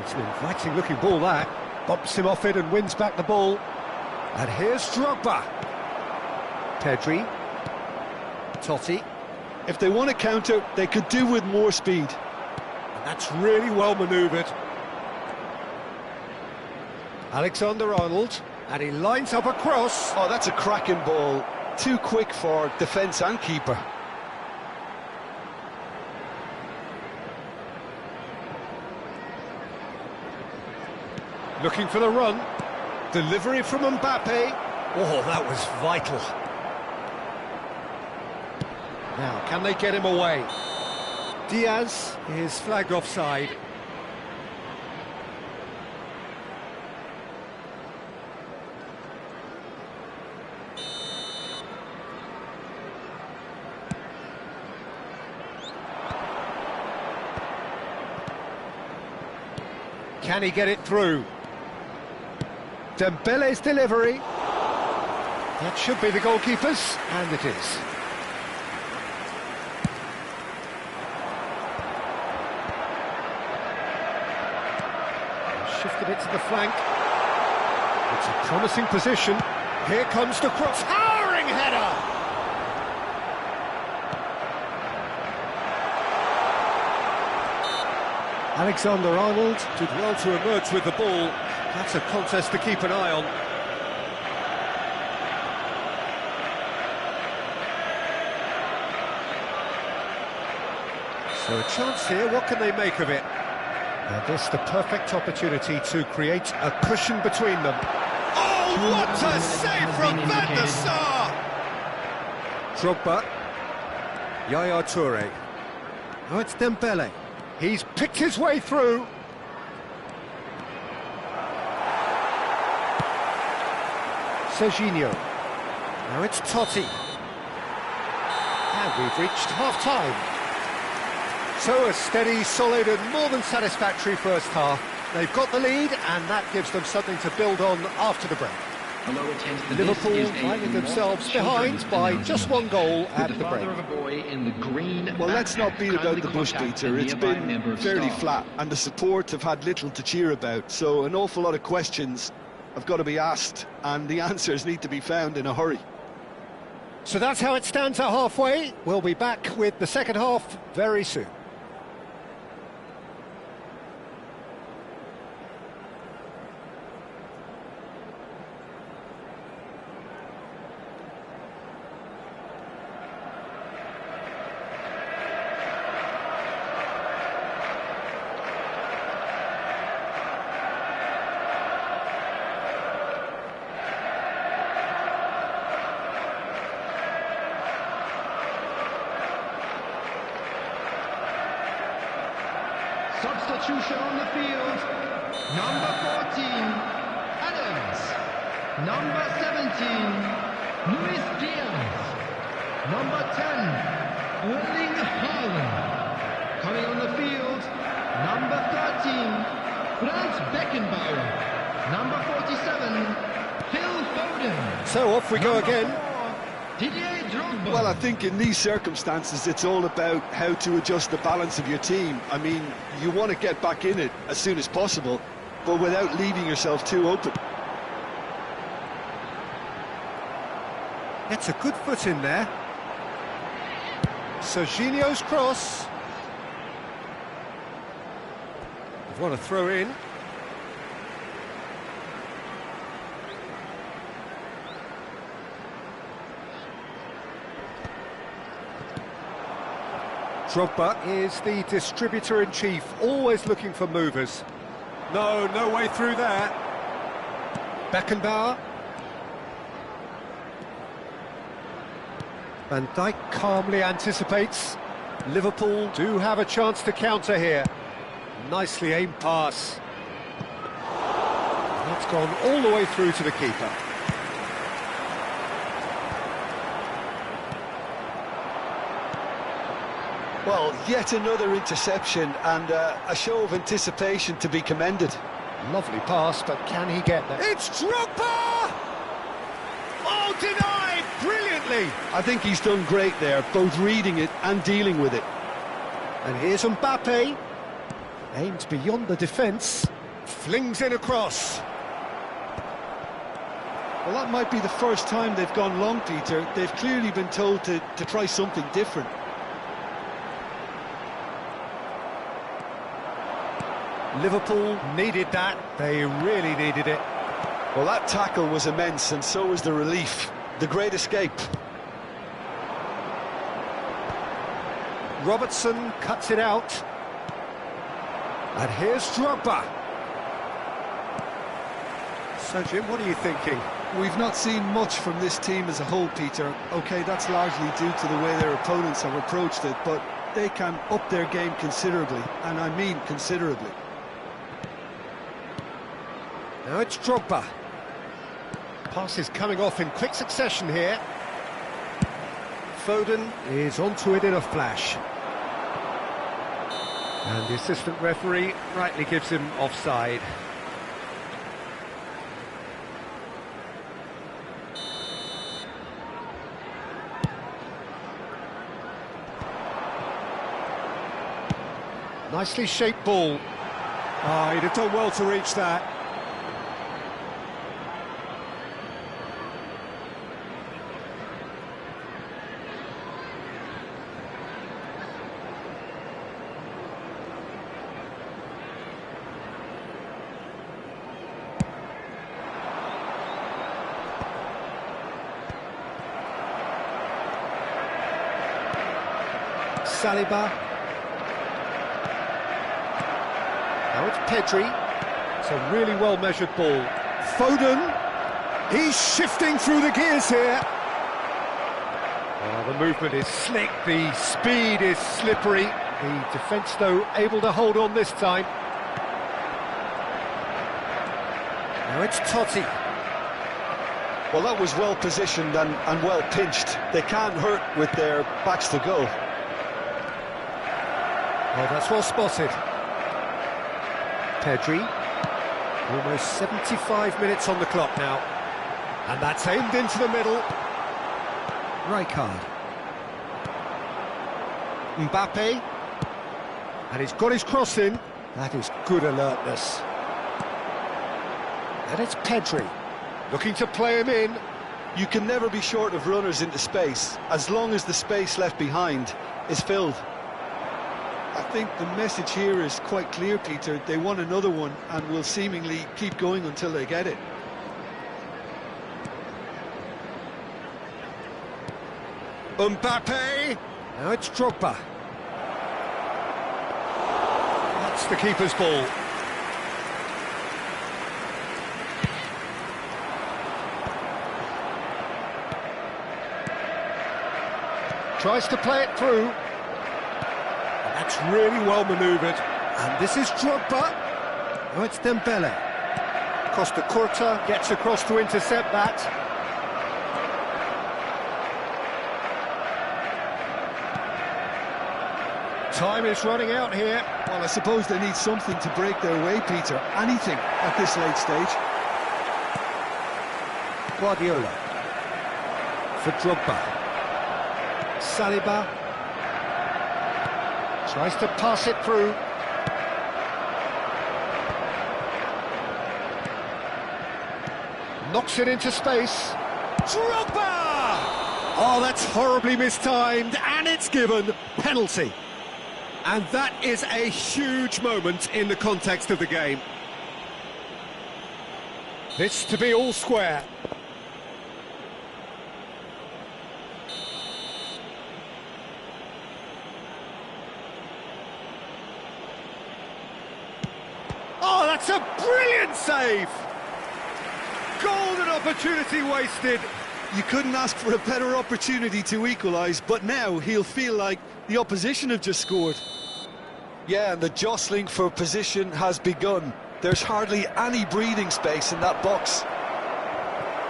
It's an inviting looking ball that. Bumps him off it and wins back the ball. And here's Drogba. Pedri. Totti. If they want to counter, they could do with more speed. And that's really well manoeuvred. Alexander-Arnold, and he lines up a cross. Oh, that's a cracking ball. Too quick for defence and keeper. Looking for the run. Delivery from Mbappe. Oh, that was vital. Now, can they get him away? Diaz is flagged offside. Can he get it through? Dembele's delivery. That should be the goalkeeper's, and it is. Shifted it to the flank. It's a promising position. Here comes the cross. Towering header! Alexander-Arnold did well to emerge with the ball. That's a contest to keep an eye on. So a chance here, what can they make of it? And this the perfect opportunity to create a cushion between them. Oh, what a save from Van der Sar! Drogba. Yaya Toure. Now it's Dembele. He's picked his way through. Serginho. Now it's Totti. And we've reached half-time. So a steady, solid and more than satisfactory first half. They've got the lead and that gives them something to build on after the break. Liverpool finding themselves behind by just one goal at the break. Well, let's not beat about the bush, Peter. It's been fairly flat and the support have had little to cheer about. So an awful lot of questions have got to be asked and the answers need to be found in a hurry. So that's how it stands at halfway. We'll be back with the second half very soon. Substitution on the field. Number 14, Adams. Number 17, Luis Diaz. Number 10, Erling Haaland. Coming on the field, number 13, Franz Beckenbauer. Number 47, Phil Foden. So off we go again. Didier Drogba. Well, I think in these circumstances, it's all about how to adjust the balance of your team. I mean, you want to get back in it as soon as possible, but without leaving yourself too open. Gets a good foot in there. Serginho's cross. They've won a throw in. Drogba is the distributor-in-chief, always looking for movers. No way through there. Beckenbauer. Van Dijk calmly anticipates. Liverpool do have a chance to counter here. Nicely aimed pass. That's gone all the way through to the keeper. Well, yet another interception and a show of anticipation to be commended. Lovely pass, but can he get there? It's Drogba! Oh, denied brilliantly! I think he's done great there, both reading it and dealing with it. And here's Mbappe. Aimed beyond the defence. Flings in a cross. Well, that might be the first time they've gone long, Peter. They've clearly been told to try something different. Liverpool needed that. They really needed it. Well, that tackle was immense, and so was the relief. The great escape. Robertson cuts it out. And here's Drogba. So, Jim, what are you thinking? We've not seen much from this team as a whole, Peter. OK, that's largely due to the way their opponents have approached it, but they can up their game considerably, and I mean considerably. Now it's Drogba. Passes coming off in quick succession here. Foden is onto it in a flash. And the assistant referee rightly gives him offside. Nicely shaped ball. Ah, he'd have done well to reach that. Saliba. Now it's Pedri. It's a really well-measured ball. Foden. He's shifting through the gears here. Oh, the movement is slick. The speed is slippery. The defence, though, able to hold on this time. Now it's Totti. Well, that was well positioned and well pinched. They can't hurt with their backs to goal. Oh, that's well spotted. Pedri. Almost 75 minutes on the clock now. And that's aimed into the middle. Rijkaard. Mbappe. And he's got his cross in. That is good alertness. And it's Pedri. Looking to play him in. You can never be short of runners into space, as long as the space left behind is filled. I think the message here is quite clear, Peter. They want another one and will seemingly keep going until they get it. Mbappe. Now it's Drogba. That's the keeper's ball. Tries to play it through. That's really well manoeuvred. And this is Drogba. Now it's Dembele. Costa Curta gets across to intercept that. Time is running out here. Well, I suppose they need something to break their way, Peter. Anything at this late stage. Guardiola. For Drogba. Saliba. Tries to pass it through. Knocks it into space. Drogba! Oh, that's horribly mistimed, and it's given. Penalty. And that is a huge moment in the context of the game. This to be all square. Oh, that's a brilliant save! Golden opportunity wasted. You couldn't ask for a better opportunity to equalise, but now he'll feel like the opposition have just scored. Yeah, and the jostling for position has begun. There's hardly any breathing space in that box.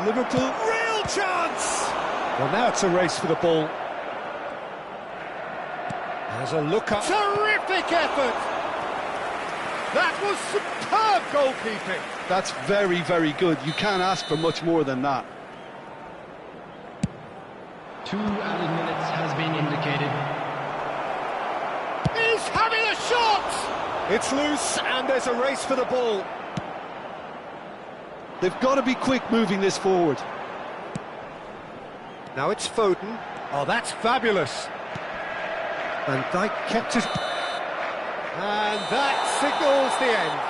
Liverpool, real chance! Well, now it's a race for the ball. There's a look up. Terrific effort! That was superb goalkeeping. That's very, very good. You can't ask for much more than that. 2 added minutes has been indicated. He's having a shot! It's loose and there's a race for the ball. They've got to be quick moving this forward. Now it's Foden. Oh, that's fabulous. Van Dijk kept it. And that signals the end.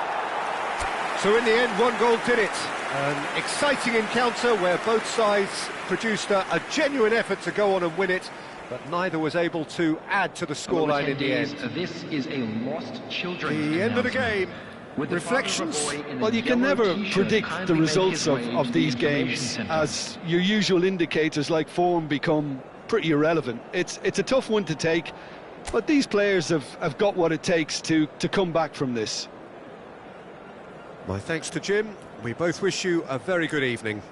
So in the end, one goal did it. An exciting encounter where both sides produced a genuine effort to go on and win it, but neither was able to add to the scoreline in the end. This is a lost children's The end of the game. With the Reflections? father of a boy in a Well, you can yellow never t-shirt predict kindly the made results his way to of the these information games, centre. as your usual indicators like form become pretty irrelevant. It's a tough one to take, but these players have got what it takes to come back from this. My thanks to Jim. We both wish you a very good evening.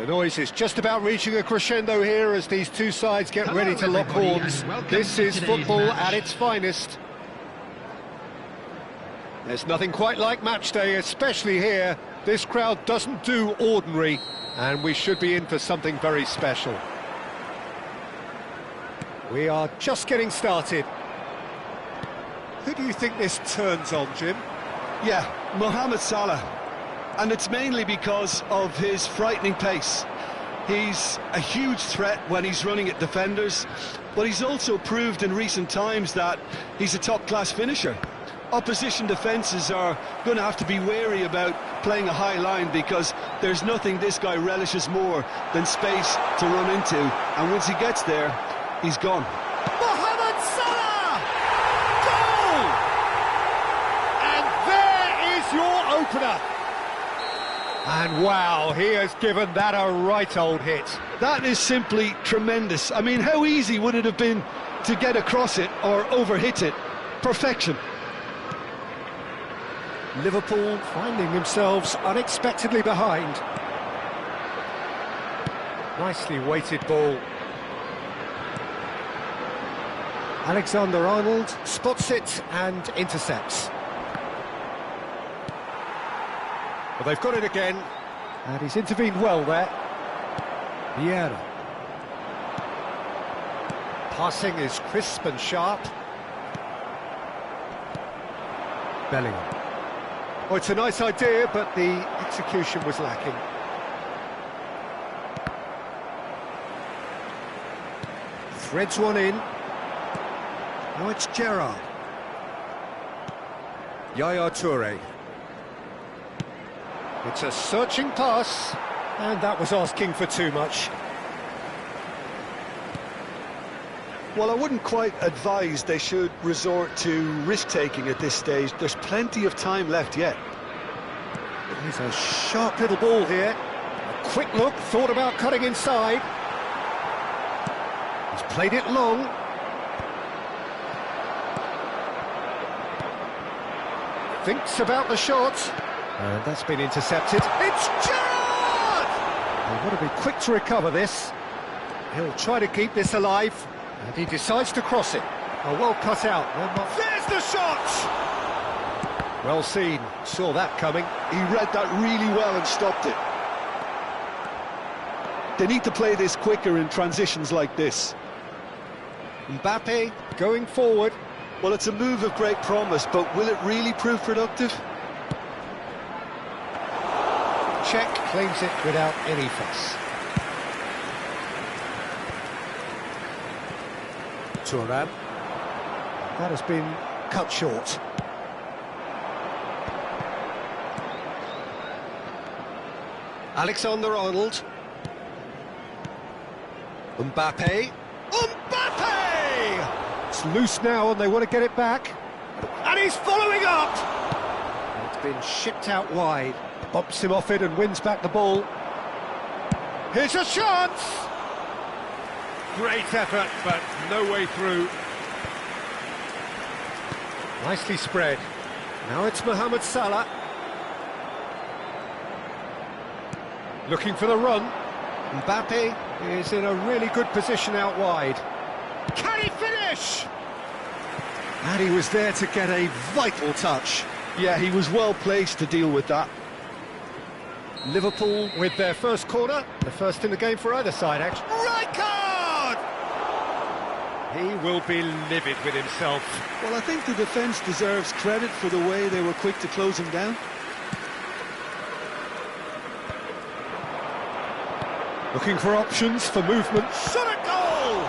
The noise is just about reaching a crescendo here as these two sides get Hello, ready to lock everybody, horns. and welcome This to is today's football match. at its finest. There's nothing quite like match day, especially here. This crowd doesn't do ordinary, and we should be in for something very special. We are just getting started. Who do you think this turns on, Jim? Yeah, Mohamed Salah. And it's mainly because of his frightening pace. He's a huge threat when he's running at defenders, but he's also proved in recent times that he's a top-class finisher. Opposition defences are going to have to be wary about playing a high line because there's nothing this guy relishes more than space to run into, and once he gets there, he's gone. Mohamed Salah! Goal! And there is your opener. And wow, he has given that a right old hit. That is simply tremendous. I mean, how easy would it have been to get across it or overhit it? Perfection. Liverpool finding themselves unexpectedly behind. Nicely weighted ball. Alexander-Arnold spots it and intercepts. Well, they've got it again, and he's intervened well there. Vieira. Passing is crisp and sharp. Bellingham. Oh, it's a nice idea, but the execution was lacking. Threads one in. Now it's Gerrard. Yaya Toure. It's a searching pass, and that was asking for too much. Well, I wouldn't quite advise they should resort to risk-taking at this stage. There's plenty of time left yet. Here's a sharp little ball here. A quick look, thought about cutting inside. He's played it long. Thinks about the shot. And that's been intercepted. It's Gerrard! They've got to be quick to recover this. He'll try to keep this alive. And he decides to cross it. Oh, well cut out. There's the shot! Well seen. Saw that coming. He read that really well and stopped it. They need to play this quicker in transitions like this. Mbappe going forward. Well, it's a move of great promise, but will it really prove productive? Czech claims it without any fuss. Thuram. That has been cut short. Alexander-Arnold. Mbappe. Mbappe! It's loose now and they want to get it back. And he's following up! It's been shipped out wide. Bumps him off it and wins back the ball. Here's a chance! Great effort, but no way through. Nicely spread. Now it's Mohamed Salah. Looking for the run. Mbappe is in a really good position out wide. Can he finish? And he was there to get a vital touch. Yeah, he was well placed to deal with that. Liverpool with their first corner, the first in the game for either side, actually. Right card! He will be livid with himself. Well, I think the defence deserves credit for the way they were quick to close him down. Looking for options, for movement. Shot at goal!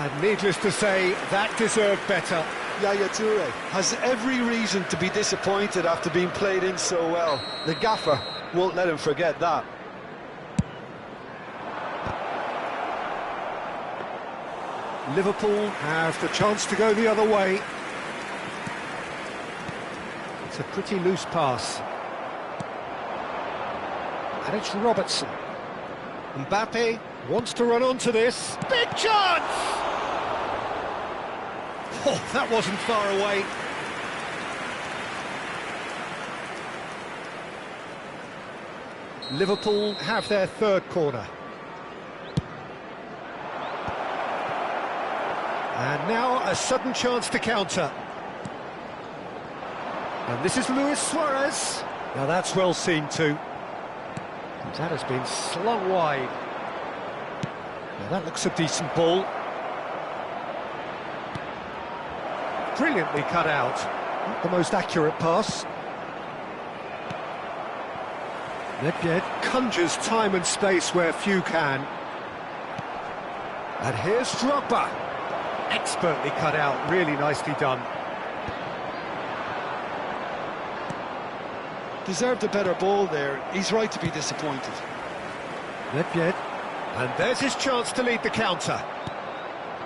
And needless to say, that deserved better. Yaya Toure has every reason to be disappointed after being played in so well. The gaffer won't let him forget that. Liverpool have the chance to go the other way. It's a pretty loose pass. And it's Robertson. Mbappe wants to run onto this. Big chance! Oh, that wasn't far away. Liverpool have their third corner. And now a sudden chance to counter. And this is Luis Suarez. Now that's well seen too. That has been slung wide. Now that looks a decent ball. Brilliantly cut out. Not the most accurate pass. Nedved conjures time and space where few can. And here's Drogba. Expertly cut out, really nicely done. Deserved a better ball there. He's right to be disappointed. Nedved. And there's his chance to lead the counter.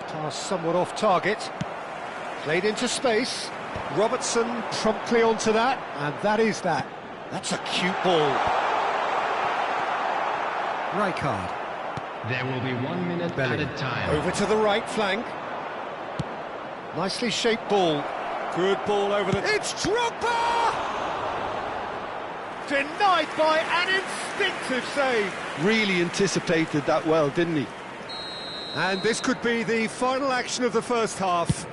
Pass somewhat off target. Played into space. Robertson promptly onto that, and that is that. That's a cute ball. Rijkaard. There will be 1 minute Bellingham. added time. Over to the right flank. Nicely shaped ball. Good ball over the... It's Drogba! Denied by an instinctive save. Really anticipated that well, didn't he? And this could be the final action of the first half.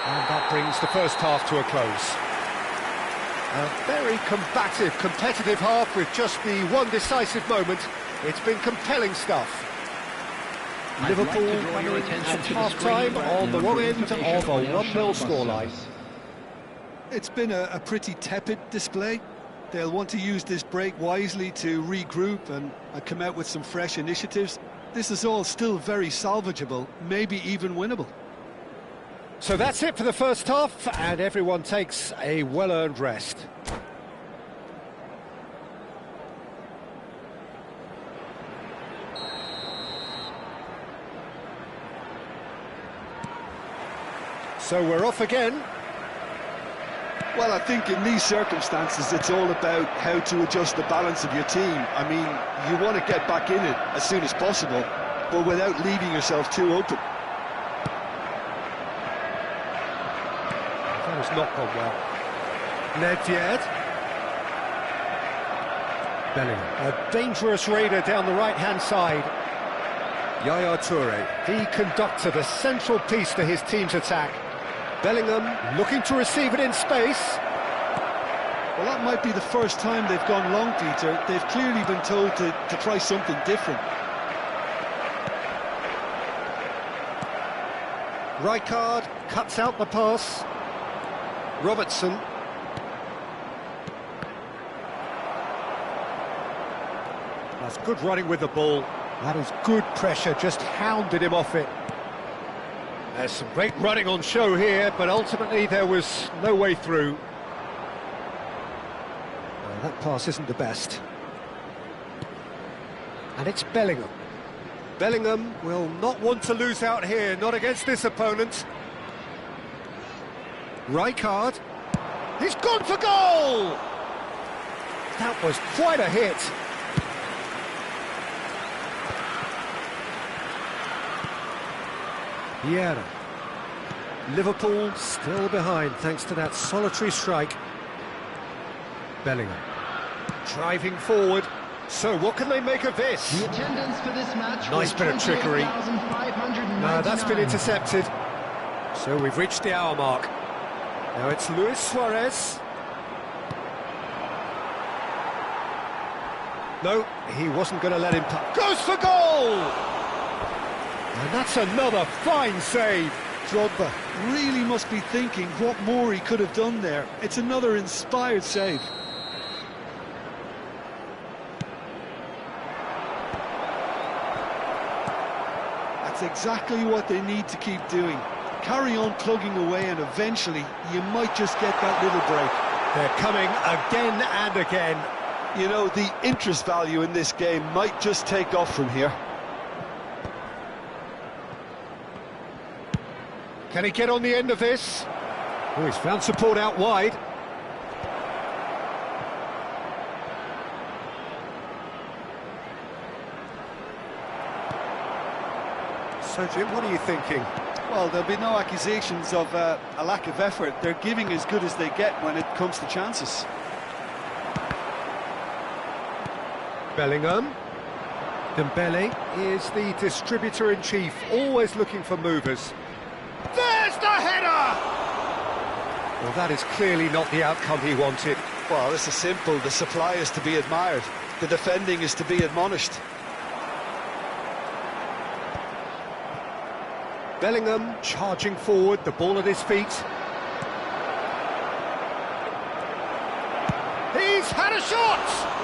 And that brings the first half to a close. A very combative, competitive half with just the one decisive moment. It's been compelling stuff. Liverpool coming at half-time on the wrong end of a 1-0 scoreline. It's been a pretty tepid display. They'll want to use this break wisely to regroup and come out with some fresh initiatives. This is all still very salvageable, maybe even winnable. So that's it for the first half, and everyone takes a well-earned rest. So we're off again. Well, I think in these circumstances, it's all about how to adjust the balance of your team. I mean, you want to get back in it as soon as possible, but without leaving yourself too open. That has not gone well. Nedved. Bellingham. A dangerous raider down the right-hand side. Yaya Toure, the conductor, the central piece to his team's attack. Bellingham looking to receive it in space. Well, that might be the first time they've gone long, Peter. They've clearly been told to try something different. Rijkaard cuts out the pass. Robertson. That's good running with the ball. That is good pressure, just hounded him off it. There's some great running on show here, but ultimately there was no way through. Well, that pass isn't the best. And it's Bellingham. Bellingham will not want to lose out here, not against this opponent. Rijkaard. He's gone for goal! That was quite a hit. Vieira. Liverpool still behind thanks to that solitary strike. Bellingham. Driving forward. So what can they make of this? The attendance for this match Nice bit of trickery. 28,599. No, that's been intercepted. So we've reached the hour mark. Now it's Luis Suarez. No, he wasn't going to let him pass. Goes for goal! And that's another fine save. Drogba really must be thinking what more he could have done there. It's another inspired save. That's exactly what they need to keep doing. Carry on plugging away and eventually you might just get that little break. They're coming again and again. You know, the interest value in this game might just take off from here. Can he get on the end of this? Oh, he's found support out wide. So, Jim, what are you thinking? Well, there'll be no accusations of a lack of effort. They're giving as good as they get when it comes to chances. Bellingham. Dembele is the distributor-in-chief, always looking for movers. There's the header! Well, that is clearly not the outcome he wanted. Well, this is simple. The supply is to be admired. The defending is to be admonished. Bellingham charging forward, the ball at his feet. He's had a shot!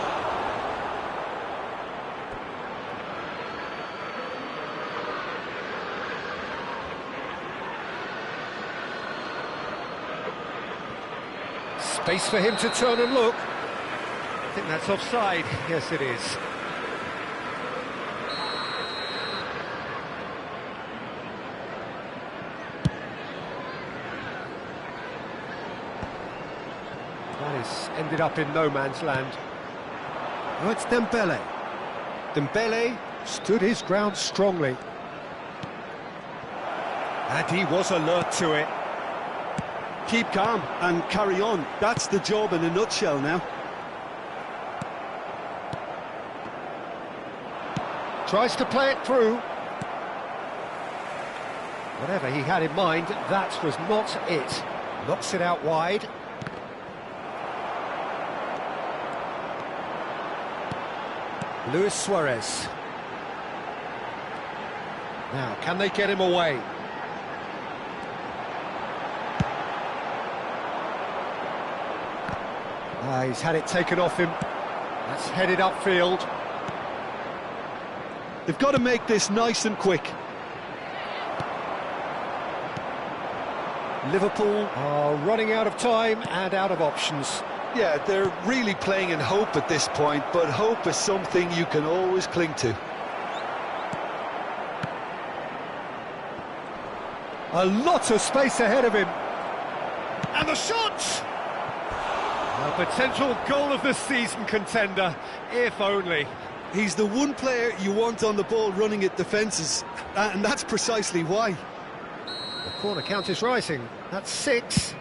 Space for him to turn and look. I think that's offside. Yes, it is. That is ended up in no man's land. Oh, it's Dembele. Dembele stood his ground strongly. And he was alert to it. Keep calm and carry on. That's the job in a nutshell now. Tries to play it through. Whatever he had in mind, that was not it. Knocks it out wide. Luis Suarez. Now, can they get him away? He's had it taken off him. That's headed upfield. They've got to make this nice and quick. Liverpool are running out of time and out of options. Yeah, they're really playing in hope at this point, but hope is something you can always cling to. A lot of space ahead of him. And the shot! A potential goal of the season contender, if only. He's the one player you want on the ball running at defences, and that's precisely why. The corner count is rising. That's 6.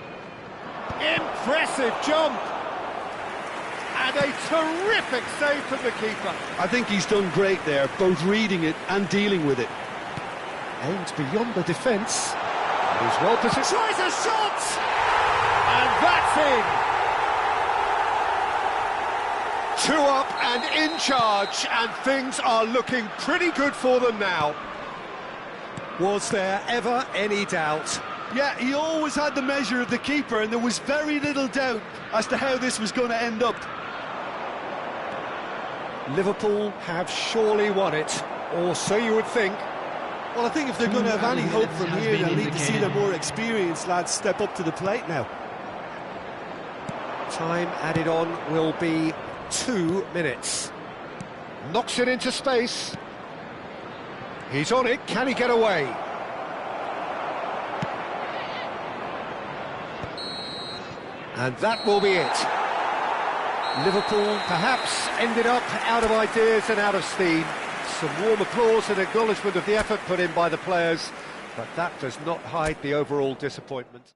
Impressive jump! And a terrific save from the keeper. I think he's done great there, both reading it and dealing with it. Aimed beyond the defence. He's well positioned. Tries a shot! And that's in! 2 up and in charge, and things are looking pretty good for them now. Was there ever any doubt? Yeah, he always had the measure of the keeper, and there was very little doubt as to how this was going to end up. Liverpool have surely won it, or so you would think. Well, I think if they're going to have any hope from here, they'll need to see the more experienced lads step up to the plate now. Time added on will be 2 minutes. Knocks it into space. He's on it, can he get away? And that will be it. Liverpool perhaps ended up out of ideas and out of steam. Some warm applause and acknowledgement of the effort put in by the players, but that does not hide the overall disappointment.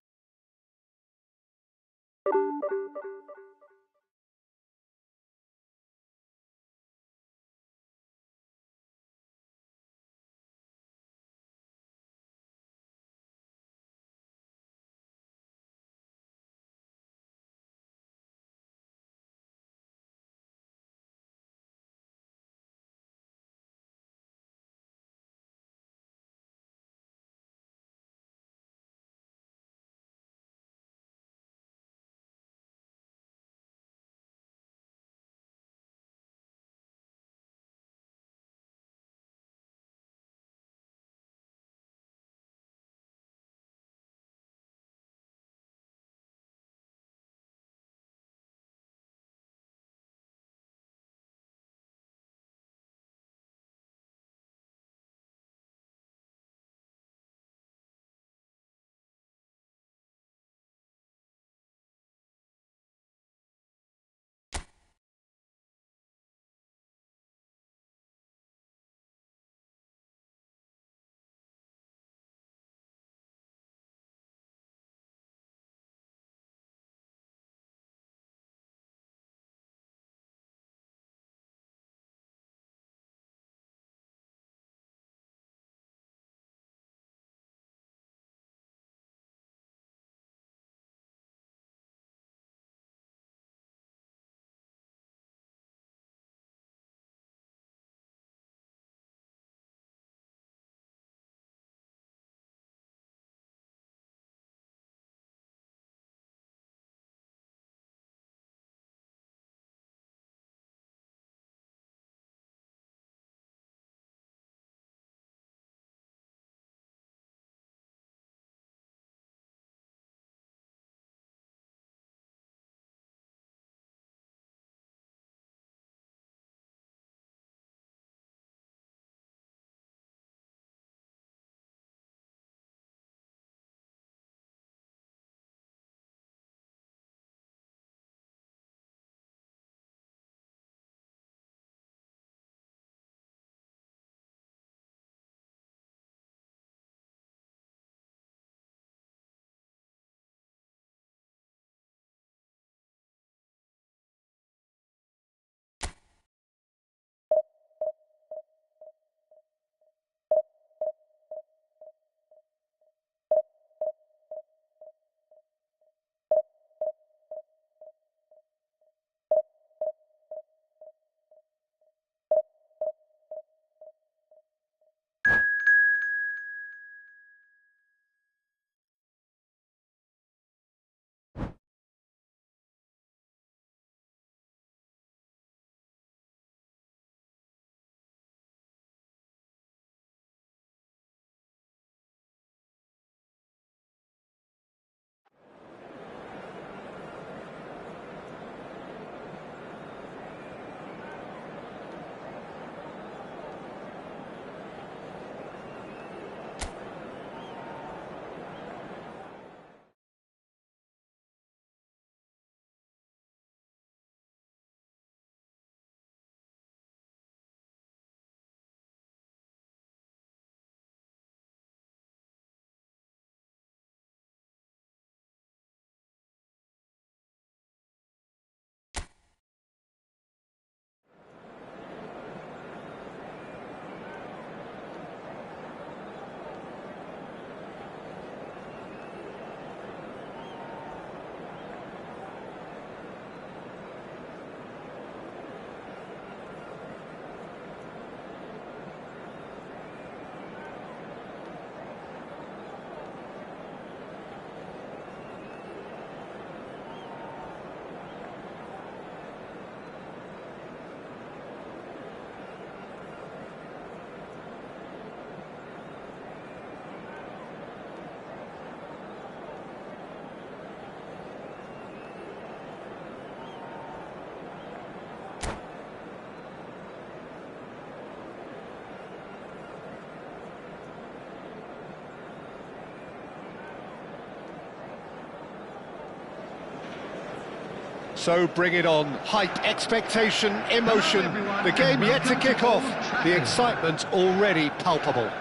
So bring it on. Hype, expectation, emotion. The game yet to kick off. The excitement already palpable.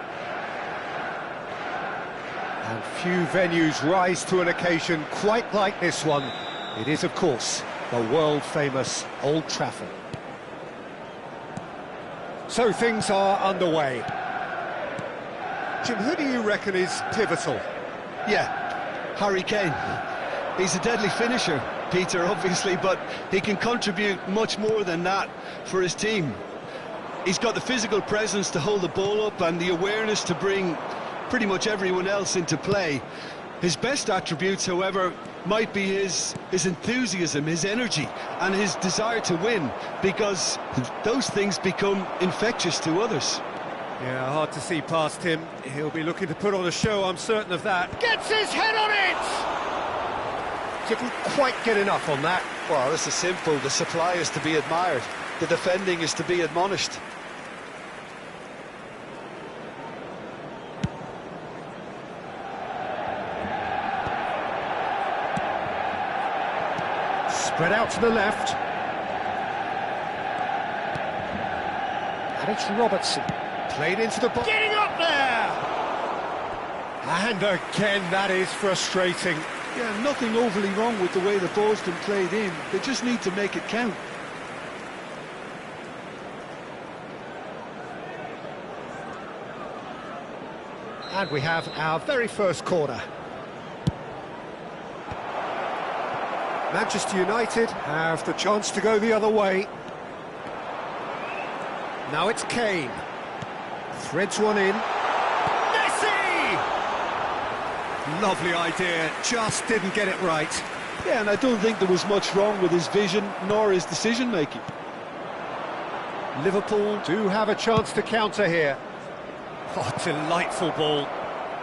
And few venues rise to an occasion quite like this one. It is, of course, the world-famous Old Trafford. So things are underway. Jim, who do you reckon is pivotal? Yeah, Harry Kane. He's a deadly finisher, Peter, obviously, but he can contribute much more than that for his team. He's got the physical presence to hold the ball up and the awareness to bring pretty much everyone else into play. His best attributes, however, might be his enthusiasm, his energy, and his desire to win, because those things become infectious to others. Yeah, hard to see past him. He'll be looking to put on a show, I'm certain of that. Gets his head on it! Didn't quite get enough on that. Well, this is simple. The supply is to be admired. The defending is to be admonished. Spread out to the left. And it's Robertson. Played into the box. Getting up there! And again, that is frustrating. Yeah, nothing overly wrong with the way the ball's been played in. They just need to make it count. And we have our very first corner. Manchester United have the chance to go the other way. Now it's Kane. Threads one in. Messi! Lovely idea, just didn't get it right. Yeah, and I don't think there was much wrong with his vision nor his decision-making. Liverpool do have a chance to counter here. Oh, delightful ball.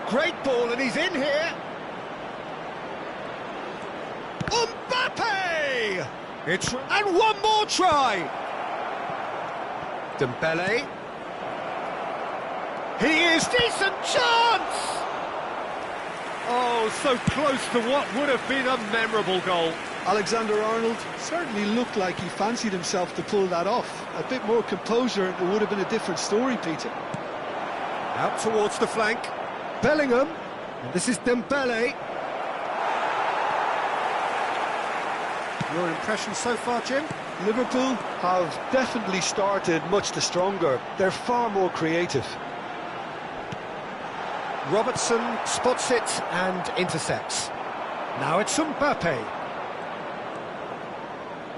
Great ball, and he's in here. Mbappe! And one more try! Dembele. He is decent chance! Oh, so close to what would have been a memorable goal. Alexander-Arnold certainly looked like he fancied himself to pull that off. A bit more composure, it would have been a different story, Peter. Out towards the flank. Bellingham. And this is Dembele. Your impression so far, Jim? Liverpool have definitely started much the stronger. They're far more creative. Robertson spots it and intercepts. Now it's Mbappe.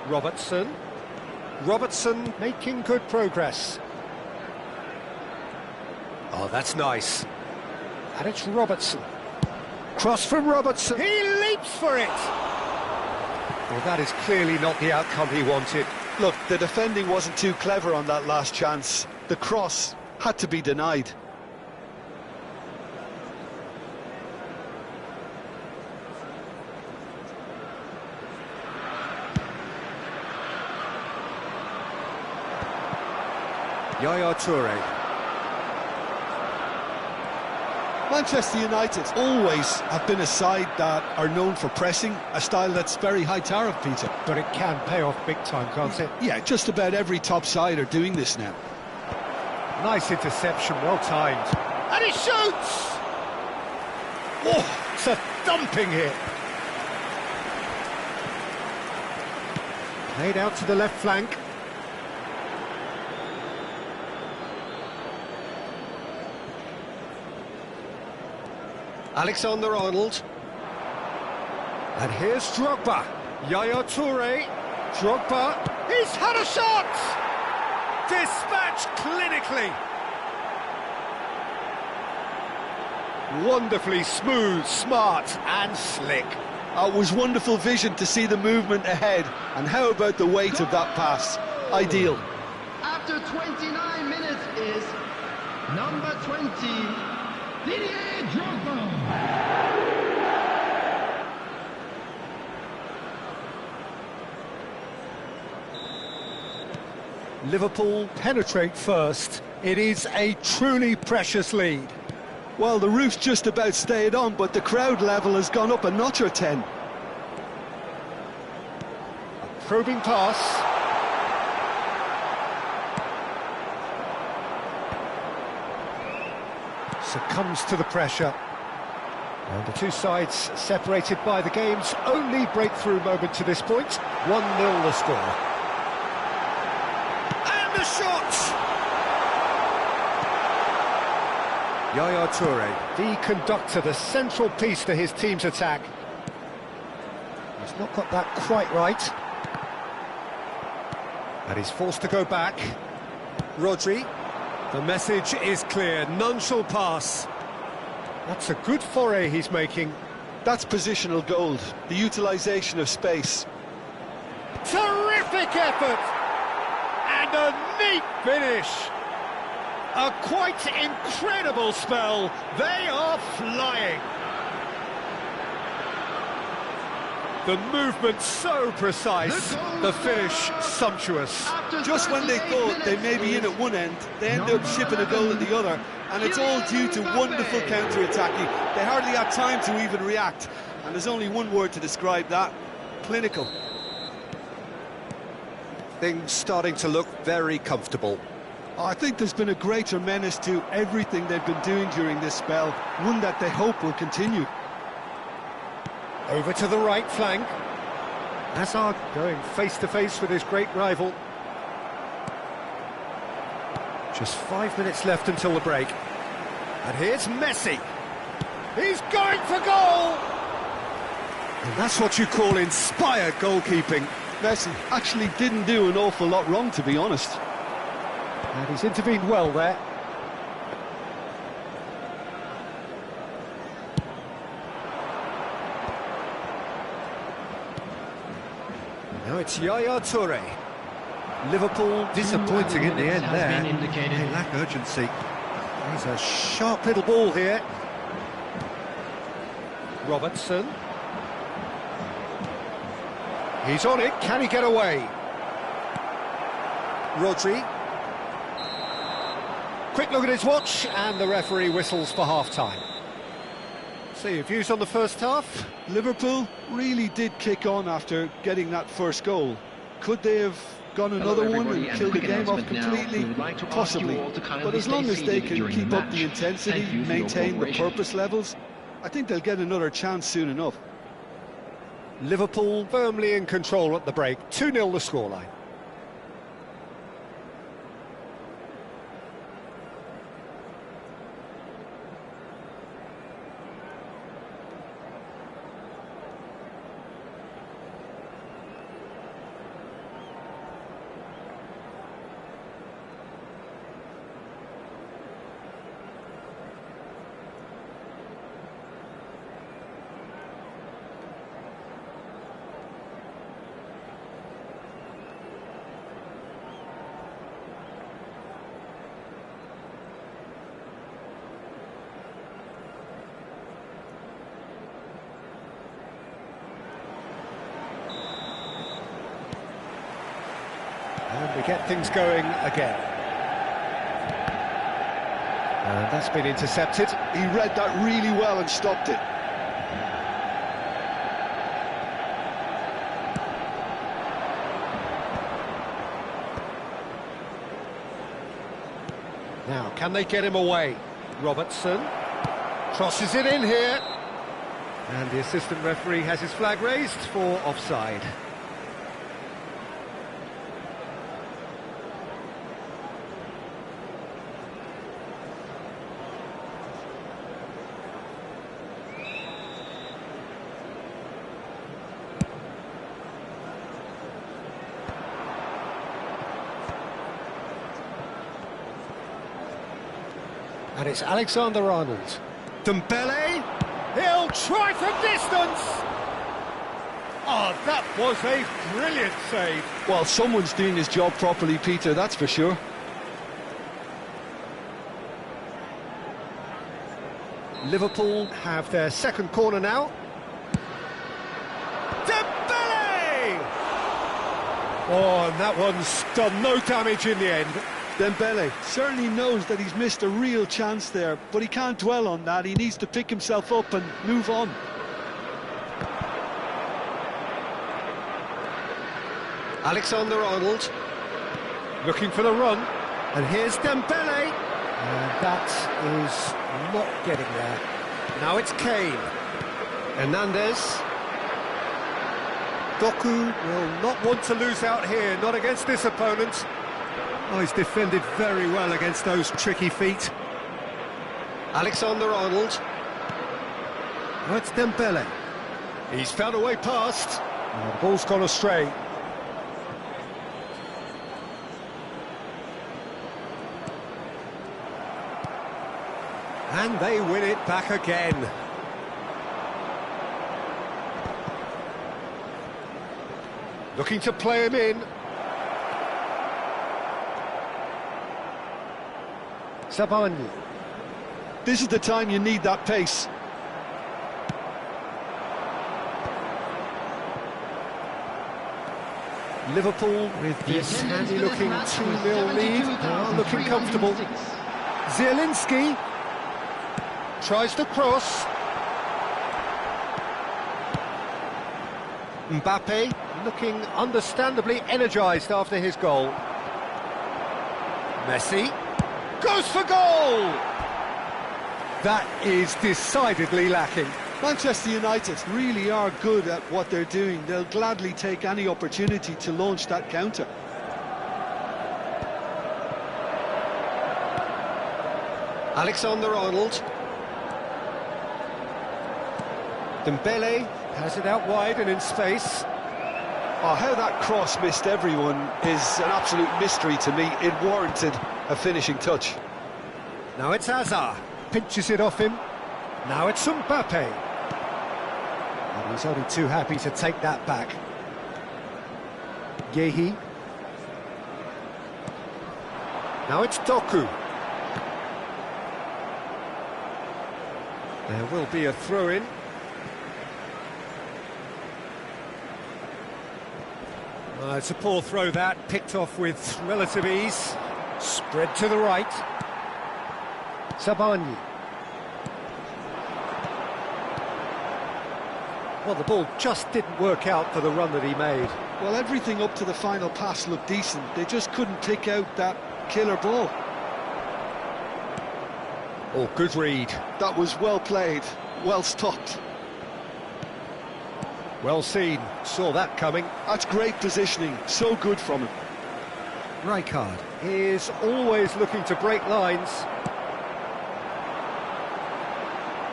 Robertson making good progress. Oh, that's nice. And it's Robertson. Cross from Robertson. He leaps for it! Well, that is clearly not the outcome he wanted. Look, the defending wasn't too clever on that last chance. The cross had to be denied. Yaya Toure. Manchester United always have been a side that are known for pressing, a style that's very high tariff, Peter. But it can pay off big time, can't it? Yeah, just about every top side are doing this now. Nice interception, well timed. And he shoots! Oh, it's a thumping hit. Played out to the left flank. Alexander-Arnold. And here's Drogba. Yaya Toure. Drogba. He's had a shot! Dispatched clinically. Wonderfully smooth, smart and slick. It was wonderful vision to see the movement ahead. And how about the weight of that pass? Ideal. After 29 minutes is number 20, Didier Drogba. Liverpool penetrate first. It is a truly precious lead. Well, the roof's just about stayed on, but the crowd level has gone up a notch or 10. A Probing pass. Succumbs to the pressure. And the two sides separated by the game's only breakthrough moment to this point. 1-0 the score. And the shot! Yaya Toure, the conductor, the central piece to his team's attack. He's not got that quite right. And he's forced to go back. Rodri. The message is clear, none shall pass. That's a good foray he's making. That's positional gold, the utilisation of space. Terrific effort! And a neat finish! A quite incredible spell. They are flying. The movement so precise, the finish sumptuous. Just when they thought they may be in at one end, they end up shipping a goal at the other, and it's all due to wonderful counter-attacking. They hardly had time to even react, and there's only one word to describe that: clinical. Things starting to look very comfortable. I think there's been a greater menace to everything they've been doing during this spell, one that they hope will continue. Over to the right flank. Hazard going face-to-face with his great rival. Just 5 minutes left until the break. And here's Messi. He's going for goal! And that's what you call inspired goalkeeping. Messi actually didn't do an awful lot wrong, to be honest. And he's intervened well there. Now it's Yaya Toure. Liverpool disappointing in the end there. They lack urgency. There's a sharp little ball here. Robertson. He's on it. Can he get away? Rodri. Quick look at his watch, and the referee whistles for half-time. So your views on the first half? Liverpool really did kick on after getting that first goal. Could they have gone another one and killed the game off completely? Possibly. But as long as they can keep up the intensity, maintain the purpose levels, I think they'll get another chance soon enough. Liverpool firmly in control at the break. 2-0 the scoreline. And we get things going again. And that's been intercepted. He read that really well and stopped it. Now, can they get him away? Robertson crosses it in here. And the assistant referee has his flag raised for offside. And it's Alexander-Arnold. Dembele, he'll try from distance! Oh, that was a brilliant save. Well, someone's doing his job properly, Peter, that's for sure. Liverpool have their second corner now. Dembele! Oh, and that one's done no damage in the end. Dembele certainly knows that he's missed a real chance there, but he can't dwell on that. He needs to pick himself up and move on. Alexander-Arnold. Looking for the run. And here's Dembele. And that is not getting there. Now it's Kane. Hernandez. Doku will not want to lose out here, not against this opponent. Oh, he's defended very well against those tricky feet. Alexander-Arnold. Oh, it's Dembele. He's found a way past. Oh, the ball's gone astray. And they win it back again. Looking to play him in. Sabani. This is the time you need that pace. Liverpool with this handy-looking 2-0 lead. They are looking comfortable. Zielinski tries to cross. Mbappe looking understandably energised after his goal. Messi goes for goal! That is decidedly lacking. Manchester United really are good at what they're doing. They'll gladly take any opportunity to launch that counter. Alexander-Arnold. Dembele has it out wide and in space. Oh, how that cross missed everyone is an absolute mystery to me. It warranted a finishing touch. Now it's Hazard. Pinches it off him. Now it's Mbappe. And he's only too happy to take that back. Yehi. Now it's Doku. There will be a throw-in. It's a poor throw that, picked off with relative ease. Spread to the right. Sabani. Well, the ball just didn't work out for the run that he made. Well, everything up to the final pass looked decent. They just couldn't pick out that killer ball. Oh, good read. That was well played, well stopped. Well seen, saw that coming. That's great positioning, so good from him. Rijkaard is always looking to break lines.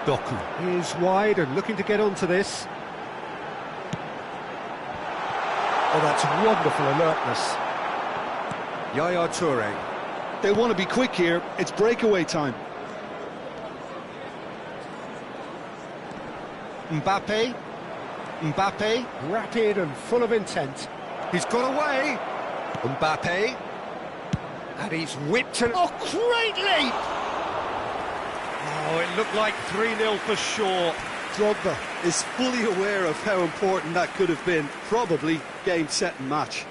Doku is wide and looking to get onto this. Oh, that's wonderful alertness. Yaya Toure. They want to be quick here, it's breakaway time. Mbappe. Mbappe, rapid and full of intent. He's got away. Mbappe. And he's whipped and... Oh, great leap! Oh, it looked like 3-0 for sure. Drogba is fully aware of how important that could have been. Probably game, set and match.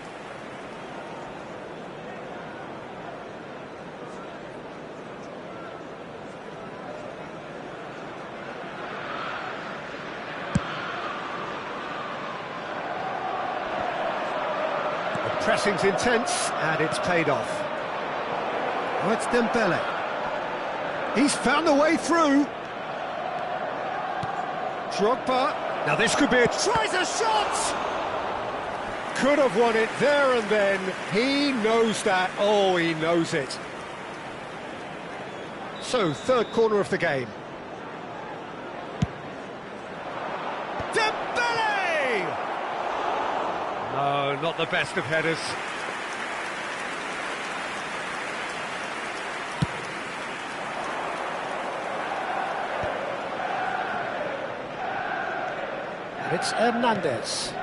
The pressing's intense and it's paid off. Oh, it's Dembele. He's found a way through. Drogba. Now this could be a... Tries a shot! Could have won it there and then. He knows that. Oh, he knows it. So, third corner of the game. Dembele! No, not the best of headers. It's Hernandez.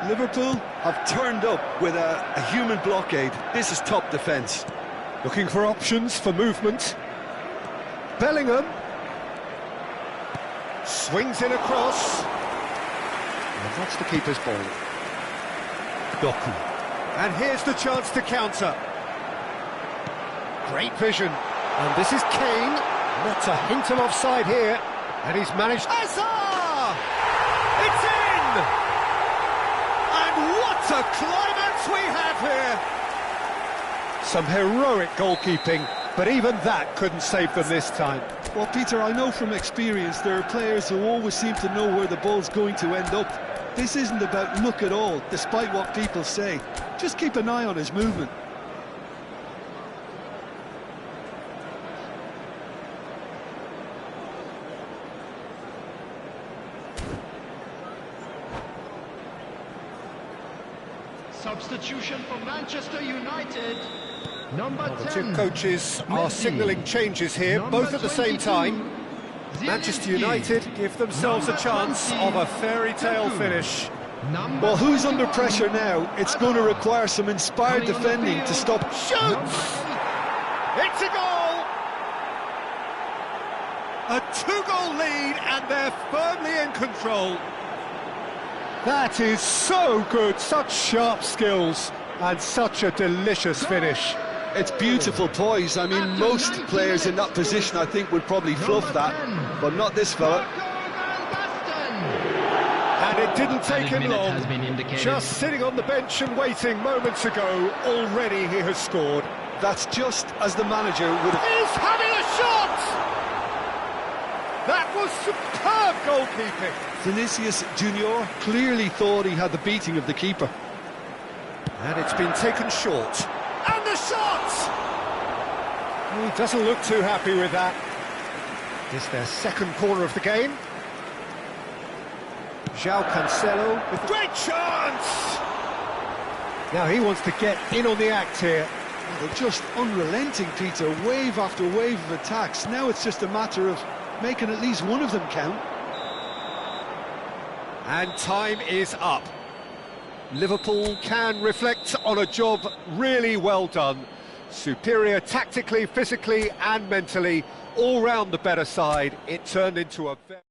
Liverpool have turned up with a human blockade. This is top defence. Looking for options for movement. Bellingham. Swings in across. And that's the keeper's ball. Doku. And here's the chance to counter. Great vision. And this is Kane. Not a hint of offside here. And he's managed... Hazard! It's in! And what a climax we have here? Some heroic goalkeeping, but even that couldn't save them this time. Well, Peter, I know from experience there are players who always seem to know where the ball's going to end up. This isn't about luck at all, despite what people say. Just keep an eye on his movement. Substitution for Manchester United. Number 10. The two coaches are signalling changes here, both at the same time. Manchester United give themselves a chance of a fairy tale finish. Well, who's under pressure now? It's going to require some inspired defending to stop. Shoots! It's a goal! A two-goal lead, and they're firmly in control. That is so good, such sharp skills, and such a delicious finish. It's beautiful poise. I mean, most players in that position, I think, would probably fluff that, but not this fella. And it didn't take him long. Just sitting on the bench and waiting moments ago, already he has scored. That's just as the manager would have... He's having a shot! That was superb goalkeeping. Vinicius Junior clearly thought he had the beating of the keeper. And it's been taken short. And the shot! He doesn't look too happy with that. It's their second corner of the game. João Cancelo with a great chance! Now he wants to get in on the act here. They're just unrelenting, Peter, wave after wave of attacks. Now it's just a matter of making at least one of them count. And time is up. Liverpool can reflect on a job really well done. Superior tactically, physically and mentally, all round the better side. It turned into a very...